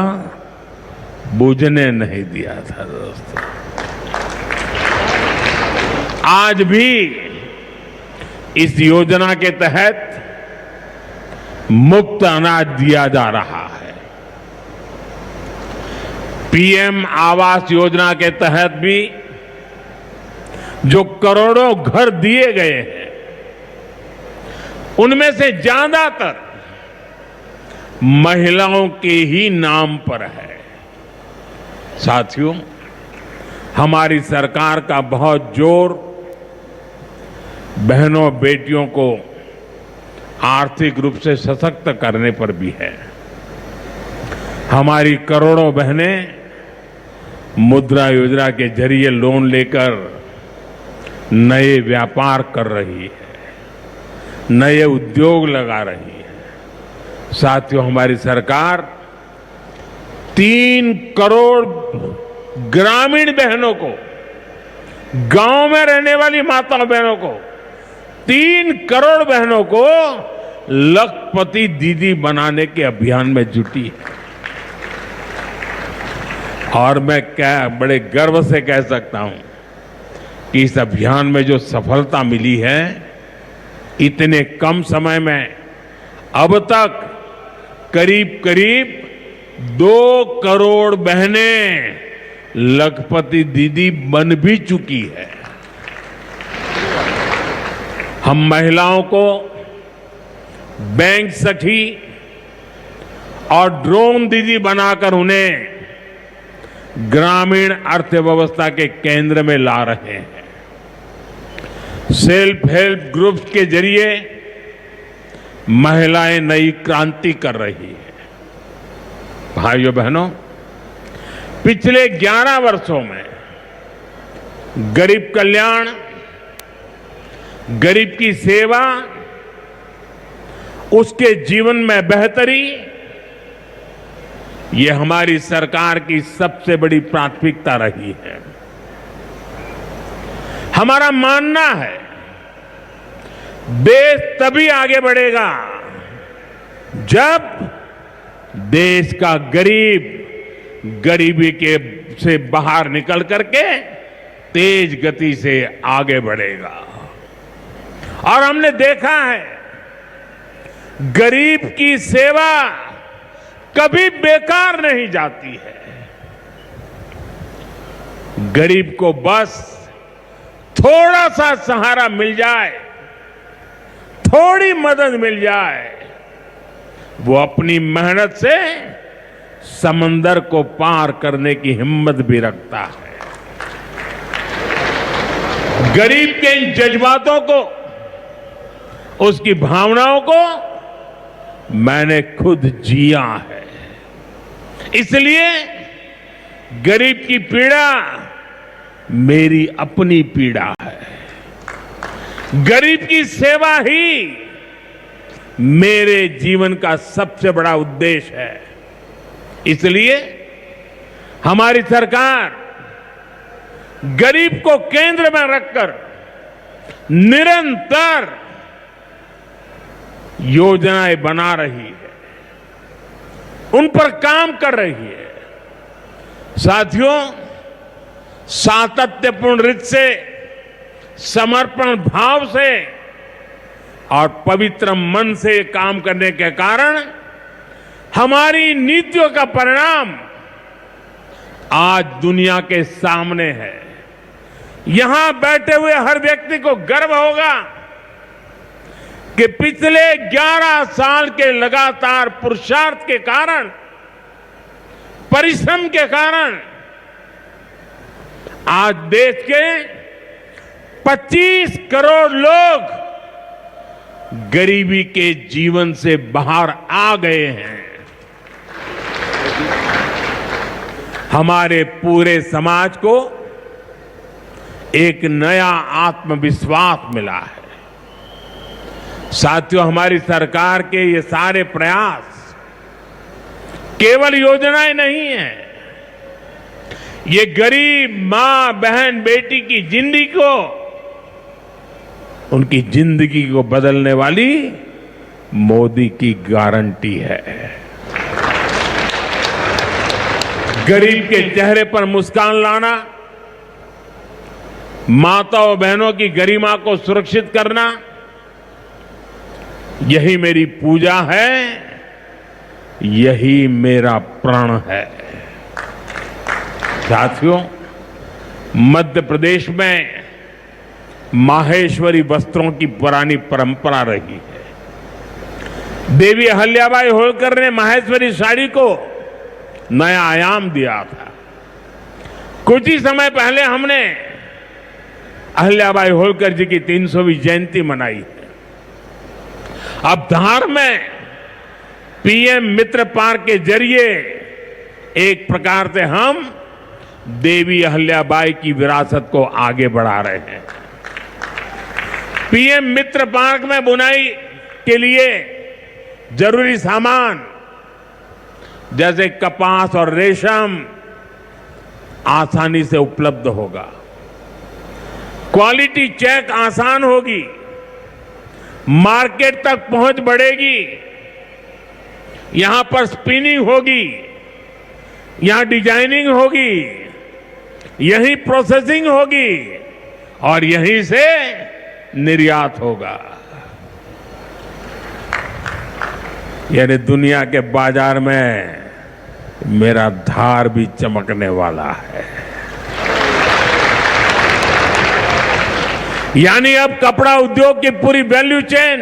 बुझने नहीं दिया था। दोस्तों, आज भी इस योजना के तहत मुफ्त अनाज दिया जा रहा है। पीएम आवास योजना के तहत भी जो करोड़ों घर दिए गए हैं, उनमें से ज्यादातर महिलाओं के ही नाम पर है। साथियों, हमारी सरकार का बहुत जोर बहनों बेटियों को आर्थिक रूप से सशक्त करने पर भी है। हमारी करोड़ों बहनें मुद्रा योजना के जरिए लोन लेकर नए व्यापार कर रही है, नए उद्योग लगा रही है। साथियों, हमारी सरकार 3 करोड़ ग्रामीण बहनों को, गांव में रहने वाली माताओं बहनों को, 3 करोड़ बहनों को लखपति दीदी बनाने के अभियान में जुटी है। और मैं बड़े गर्व से कह सकता हूं कि इस अभियान में जो सफलता मिली है, इतने कम समय में अब तक करीब करीब 2 करोड़ बहनें लखपति दीदी बन भी चुकी है। हम महिलाओं को बैंक सखी और ड्रोन दीदी बनाकर उन्हें ग्रामीण अर्थव्यवस्था के केंद्र में ला रहे हैं। सेल्फ हेल्प ग्रुप्स के जरिए महिलाएं नई क्रांति कर रही है। भाइयों बहनों, पिछले 11 वर्षों में गरीब कल्याण, गरीब की सेवा, उसके जीवन में बेहतरी, ये हमारी सरकार की सबसे बड़ी प्राथमिकता रही है। हमारा मानना है, देश तभी आगे बढ़ेगा जब देश का गरीब गरीबी से बाहर निकल करके तेज गति से आगे बढ़ेगा। और हमने देखा है, गरीब की सेवा कभी बेकार नहीं जाती है। गरीब को बस थोड़ा सा सहारा मिल जाए, थोड़ी मदद मिल जाए, वो अपनी मेहनत से समंदर को पार करने की हिम्मत भी रखता है। गरीब के इन जज्बातों को, उसकी भावनाओं को मैंने खुद जिया है। इसलिए गरीब की पीड़ा मेरी अपनी पीड़ा है। गरीब की सेवा ही मेरे जीवन का सबसे बड़ा उद्देश्य है। इसलिए हमारी सरकार गरीब को केंद्र में रखकर निरंतर योजनाएं बना रही है, उन पर काम कर रही है। साथियों, सातत्यपूर्ण रीत से, समर्पण भाव से और पवित्र मन से काम करने के कारण हमारी नीतियों का परिणाम आज दुनिया के सामने है। यहां बैठे हुए हर व्यक्ति को गर्व होगा कि पिछले 11 साल के लगातार पुरुषार्थ के कारण, परिश्रम के कारण आज देश के 25 करोड़ लोग गरीबी के जीवन से बाहर आ गए हैं। हमारे पूरे समाज को एक नया आत्मविश्वास मिला है। साथियों, हमारी सरकार के ये सारे प्रयास केवल योजनाएं नहीं हैं, ये गरीब मां, बहन, बेटी की जिंदगी को, उनकी जिंदगी को बदलने वाली मोदी की गारंटी है। गरीब के चेहरे पर मुस्कान लाना, माताओं बहनों की गरिमा को सुरक्षित करना, यही मेरी पूजा है, यही मेरा प्रण है। साथियों, मध्य प्रदेश में माहेश्वरी वस्त्रों की पुरानी परंपरा रही है। देवी अहल्याबाई होलकर ने माहेश्वरी साड़ी को नया आयाम दिया था। कुछ ही समय पहले हमने अहल्याबाई होलकर जी की 300वीं जयंती मनाई है। अब धार में पीएम मित्र पार्क के जरिए एक प्रकार से हम देवी अहल्याबाई की विरासत को आगे बढ़ा रहे हैं। पीएम मित्र पार्क में बुनाई के लिए जरूरी सामान जैसे कपास और रेशम आसानी से उपलब्ध होगा, क्वालिटी चेक आसान होगी, मार्केट तक पहुंच बढ़ेगी, यहां पर स्पिनिंग होगी, यहां डिजाइनिंग होगी, यहीं प्रोसेसिंग होगी और यहीं से निर्यात होगा। यानी दुनिया के बाजार में मेरा धार भी चमकने वाला है। यानी अब कपड़ा उद्योग की पूरी वैल्यू चेन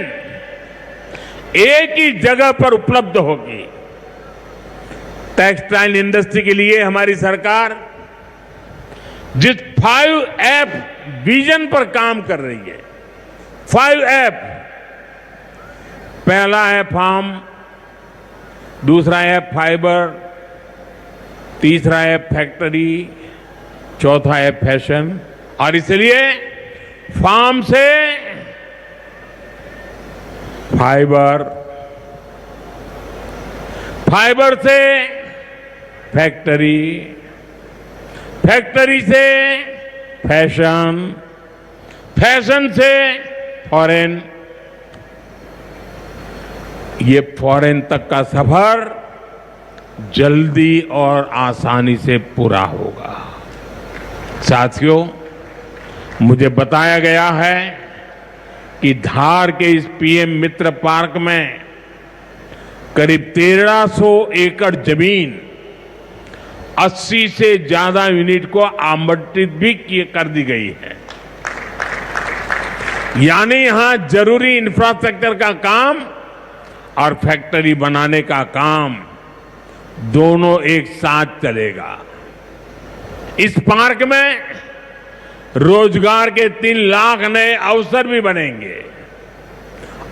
एक ही जगह पर उपलब्ध होगी। टेक्सटाइल इंडस्ट्री के लिए हमारी सरकार जिस 5F विजन पर काम कर रही है, 5F, पहला है फार्म, दूसरा है फाइबर, तीसरा है फैक्ट्री, चौथा है फैशन। और इसलिए फार्म से फाइबर, फाइबर से फैक्ट्री, फैक्ट्री से फैशन, फैशन से फॉरेन, ये फॉरेन तक का सफर जल्दी और आसानी से पूरा होगा। साथियों, मुझे बताया गया है कि धार के इस पीएम मित्र पार्क में करीब 1300 एकड़ जमीन 80 से ज्यादा यूनिट को आवंटित भी कर दी गई है। यानी यहां जरूरी इंफ्रास्ट्रक्चर का काम और फैक्ट्री बनाने का काम दोनों एक साथ चलेगा। इस पार्क में रोजगार के 3 लाख नए अवसर भी बनेंगे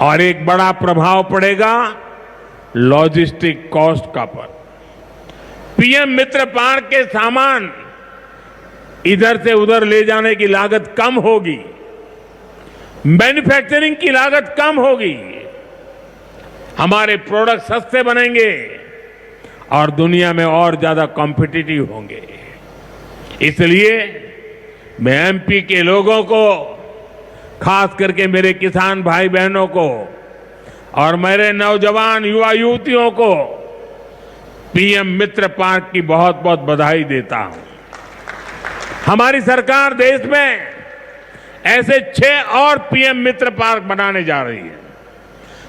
और एक बड़ा प्रभाव पड़ेगा लॉजिस्टिक कॉस्ट का पर। पीएम मित्र पार्क के सामान इधर से उधर ले जाने की लागत कम होगी, मैन्युफैक्चरिंग की लागत कम होगी, हमारे प्रोडक्ट सस्ते बनेंगे और दुनिया में और ज्यादा कॉम्पिटिटिव होंगे। इसलिए मैं एमपी के लोगों को, खास करके मेरे किसान भाई बहनों को और मेरे नौजवान युवा युवतियों को पीएम मित्र पार्क की बहुत बहुत बधाई देता हूं। हमारी सरकार देश में ऐसे 6 और पीएम मित्र पार्क बनाने जा रही है।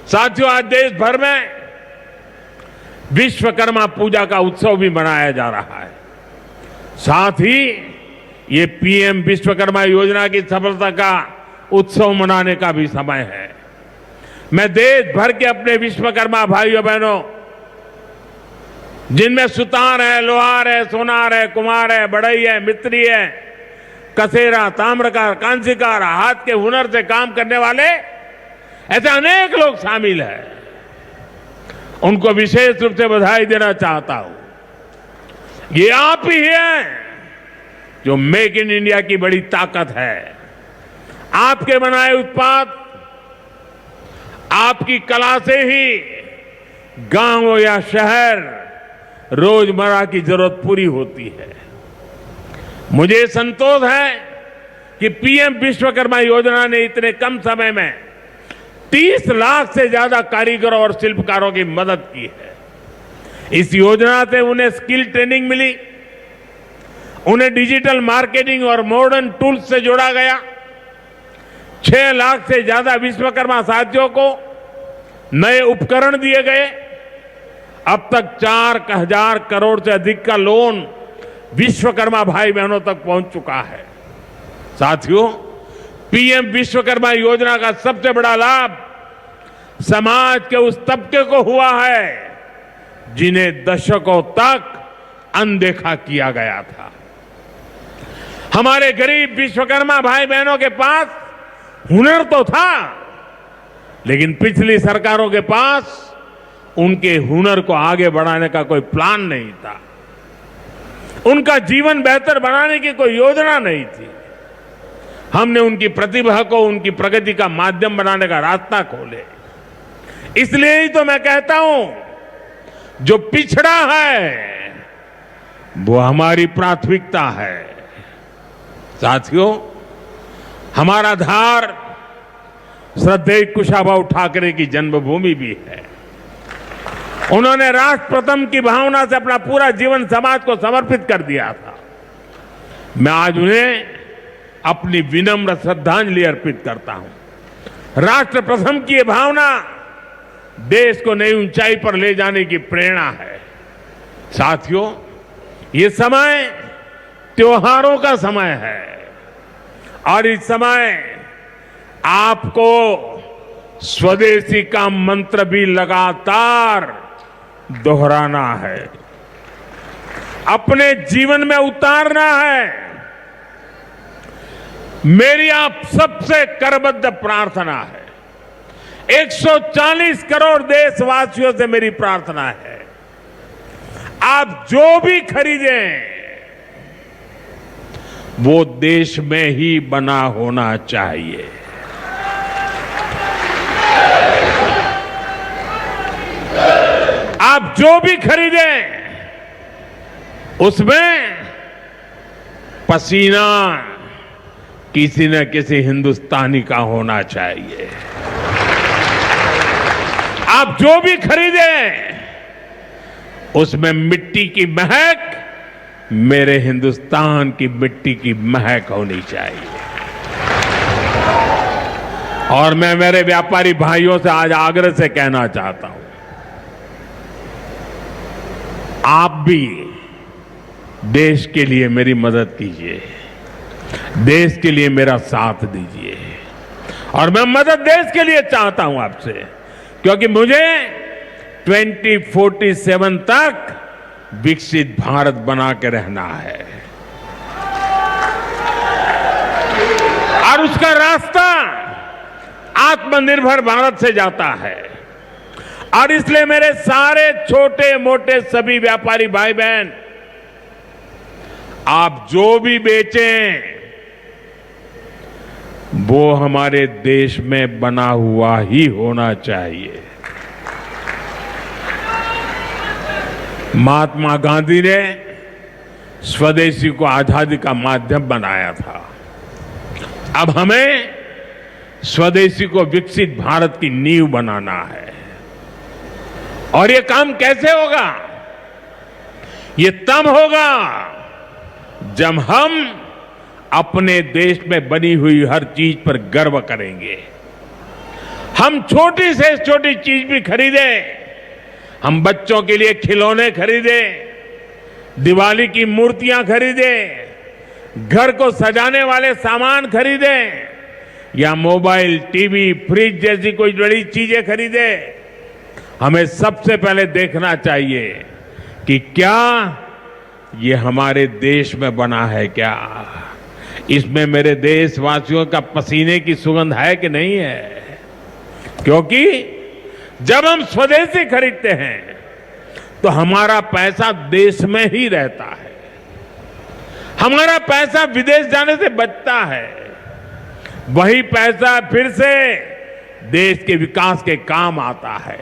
साथियों, आज देश भर में विश्वकर्मा पूजा का उत्सव भी मनाया जा रहा है। साथ ही ये पीएम विश्वकर्मा योजना की सफलता का उत्सव मनाने का भी समय है। मैं देश भर के अपने विश्वकर्मा भाइयों बहनों, जिनमें सुतार है, लोहार है, सोनार है, कुम्हार है, बढ़ई है, मिस्त्री है, कसेरा, ताम्रकार, कांसीकार, हाथ के हुनर से काम करने वाले ऐसे अनेक लोग शामिल हैं, उनको विशेष रूप से बधाई देना चाहता हूं। ये आप ही हैं जो मेक इन इंडिया की बड़ी ताकत है। आपके बनाए उत्पाद, आपकी कला से ही गांव हो या शहर रोजमर्रा की जरूरत पूरी होती है। मुझे संतोष है कि पीएम विश्वकर्मा योजना ने इतने कम समय में 30 लाख से ज्यादा कारीगरों और शिल्पकारों की मदद की है। इस योजना से उन्हें स्किल ट्रेनिंग मिली, उन्हें डिजिटल मार्केटिंग और मॉडर्न टूल्स से जोड़ा गया। 6 लाख से ज्यादा विश्वकर्मा साथियों को नए उपकरण दिए गए। अब तक 4,000 करोड़ से अधिक का लोन विश्वकर्मा भाई बहनों तक पहुंच चुका है। साथियों, पीएम विश्वकर्मा योजना का सबसे बड़ा लाभ समाज के उस तबके को हुआ है जिन्हें दशकों तक अनदेखा किया गया था। हमारे गरीब विश्वकर्मा भाई बहनों के पास हुनर तो था, लेकिन पिछली सरकारों के पास उनके हुनर को आगे बढ़ाने का कोई प्लान नहीं था। उनका जीवन बेहतर बनाने की कोई योजना नहीं थी। हमने उनकी प्रतिभा को उनकी प्रगति का माध्यम बनाने का रास्ता खोले। इसलिए ही तो मैं कहता हूं, जो पिछड़ा है वो हमारी प्राथमिकता है। साथियों, हमारा धार श्रद्धेय कुशाभाऊ ठाकरे की जन्मभूमि भी है। उन्होंने राष्ट्र प्रथम की भावना से अपना पूरा जीवन समाज को समर्पित कर दिया था। मैं आज उन्हें अपनी विनम्र श्रद्धांजलि अर्पित करता हूं। राष्ट्र प्रथम की ये भावना देश को नई ऊंचाई पर ले जाने की प्रेरणा है। साथियों, ये समय त्योहारों का समय है और इस समय आपको स्वदेशी का मंत्र भी लगातार दोहराना है, अपने जीवन में उतारना है। मेरी आप सबसे करबद्ध प्रार्थना है, 140 करोड़ देशवासियों से मेरी प्रार्थना है, आप जो भी खरीदें वो देश में ही बना होना चाहिए। आप जो भी खरीदें उसमें पसीना किसी न किसी हिंदुस्तानी का होना चाहिए। आप जो भी खरीदें उसमें मिट्टी की महक मेरे हिंदुस्तान की मिट्टी की महक होनी चाहिए। और मैं मेरे व्यापारी भाइयों से आज आग्रह से कहना चाहता हूं, आप भी देश के लिए मेरी मदद कीजिए, देश के लिए मेरा साथ दीजिए। और मैं मदद देश के लिए चाहता हूं आपसे, क्योंकि मुझे 2047 तक विकसित भारत बना के रहना है। और उसका रास्ता आत्मनिर्भर भारत से जाता है। और इसलिए मेरे सारे छोटे मोटे सभी व्यापारी भाई बहन, आप जो भी बेचें वो हमारे देश में बना हुआ ही होना चाहिए। महात्मा गांधी ने स्वदेशी को आजादी का माध्यम बनाया था। अब हमें स्वदेशी को विकसित भारत की नींव बनाना है। और ये काम कैसे होगा? ये तब होगा जब हम अपने देश में बनी हुई हर चीज पर गर्व करेंगे। हम छोटी से छोटी चीज भी खरीदें, हम बच्चों के लिए खिलौने खरीदें, दिवाली की मूर्तियां खरीदें, घर को सजाने वाले सामान खरीदें, या मोबाइल, टीवी, फ्रिज जैसी कोई बड़ी चीजें खरीदें, हमें सबसे पहले देखना चाहिए कि क्या ये हमारे देश में बना है, क्या इसमें मेरे देशवासियों का पसीने की सुगंध है कि नहीं है। क्योंकि जब हम स्वदेशी खरीदते हैं तो हमारा पैसा देश में ही रहता है, हमारा पैसा विदेश जाने से बचता है। वही पैसा फिर से देश के विकास के काम आता है।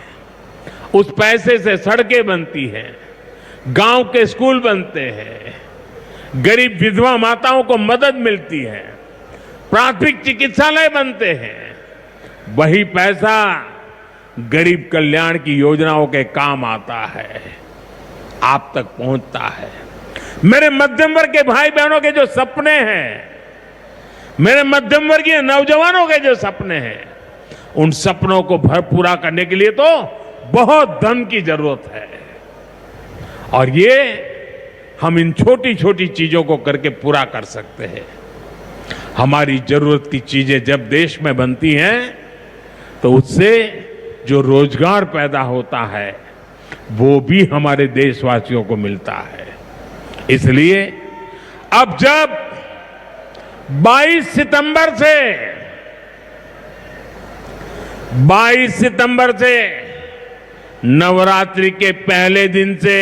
उस पैसे से सड़कें बनती हैं, गांव के स्कूल बनते हैं, गरीब विधवा माताओं को मदद मिलती है, प्राथमिक चिकित्सालय बनते हैं। वही पैसा गरीब कल्याण की योजनाओं के काम आता है, आप तक पहुंचता है। मेरे मध्यम वर्ग के भाई बहनों के जो सपने हैं, मेरे मध्यम वर्गीय नौजवानों के जो सपने हैं, उन सपनों को पूरा करने के लिए तो बहुत धन की जरूरत है। और ये हम इन छोटी छोटी चीजों को करके पूरा कर सकते हैं। हमारी जरूरत की चीजें जब देश में बनती हैं तो उससे जो रोजगार पैदा होता है वो भी हमारे देशवासियों को मिलता है। इसलिए अब जब 22 सितंबर से नवरात्रि के पहले दिन से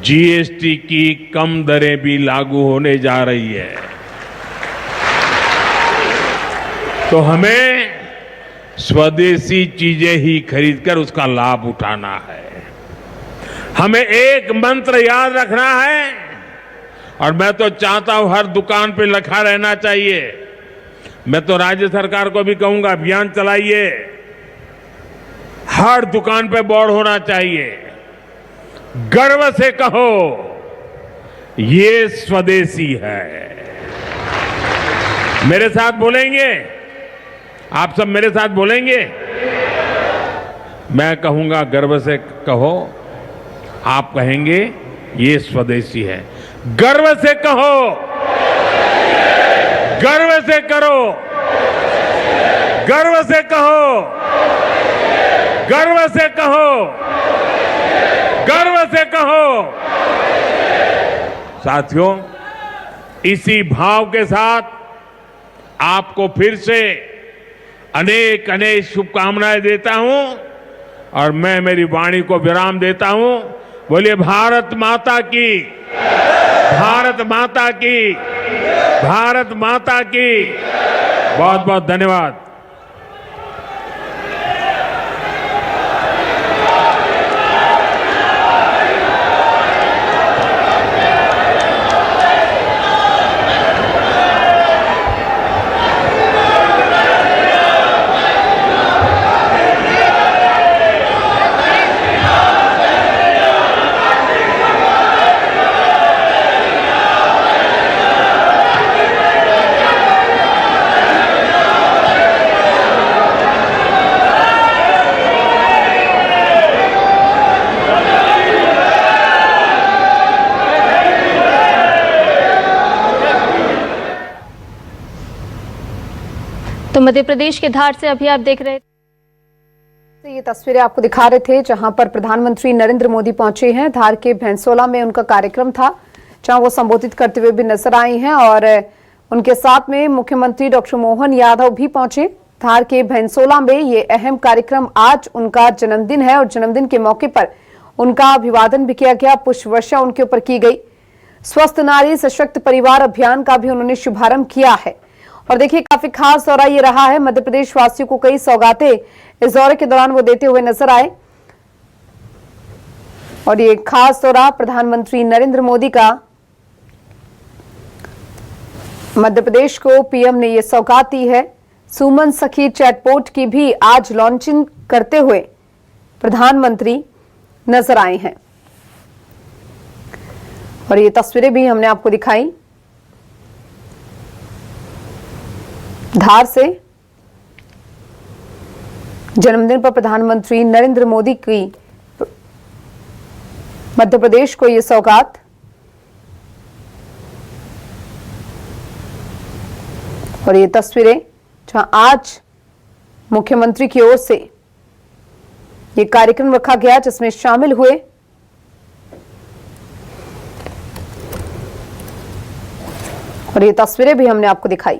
जीएसटी की कम दरें भी लागू होने जा रही है, तो हमें स्वदेशी चीजें ही खरीदकर उसका लाभ उठाना है। हमें एक मंत्र याद रखना है, और मैं तो चाहता हूं हर दुकान पे लिखा रहना चाहिए। मैं तो राज्य सरकार को भी कहूंगा, अभियान चलाइए, हर दुकान पे बोर्ड होना चाहिए, गर्व से कहो ये स्वदेशी है। मेरे साथ बोलेंगे? आप सब मेरे साथ बोलेंगे? मैं कहूंगा गर्व से कहो, आप कहेंगे ये स्वदेशी है। गर्व से कहो, गर्व से करो, गर्व से कहो, गर्व से कहो, गर्व से कहो। साथियों, इसी भाव के साथ आपको फिर से अनेक अनेक शुभकामनाएं देता हूं और मैं मेरी वाणी को विराम देता हूं। बोलिए भारत माता की, भारत माता की, भारत माता की। बहुत बहुत धन्यवाद। तो मध्य प्रदेश के धार से अभी आप देख रहे थे। ये तस्वीरें आपको दिखा रहे थे जहां पर प्रधानमंत्री नरेंद्र मोदी पहुंचे हैं। धार के भैंसोला में उनका कार्यक्रम था जहां वो संबोधित करते हुए भी नजर आई हैं और उनके साथ में मुख्यमंत्री डॉक्टर मोहन यादव भी पहुंचे। धार के भैंसोला में ये अहम कार्यक्रम, आज उनका जन्मदिन है और जन्मदिन के मौके पर उनका अभिवादन भी किया गया, पुष्प वर्षा उनके ऊपर की गई। स्वस्थ नारी सशक्त परिवार अभियान का भी उन्होंने शुभारंभ किया है। और देखिए काफी खास दौरा ये रहा है। मध्य प्रदेश वासियों को कई सौगातें इस दौरे के दौरान वो देते हुए नजर आए और ये खास दौरा प्रधानमंत्री नरेंद्र मोदी का मध्य प्रदेश को पीएम ने ये सौगात दी है। सुमन सखी चैटबोट की भी आज लॉन्चिंग करते हुए प्रधानमंत्री नजर आए हैं और ये तस्वीरें भी हमने आपको दिखाई धार से। जन्मदिन पर प्रधानमंत्री नरेंद्र मोदी की मध्य प्रदेश को ये सौगात। और ये तस्वीरें जहां आज मुख्यमंत्री की ओर से ये कार्यक्रम रखा गया जिसमें शामिल हुए और ये तस्वीरें भी हमने आपको दिखाई।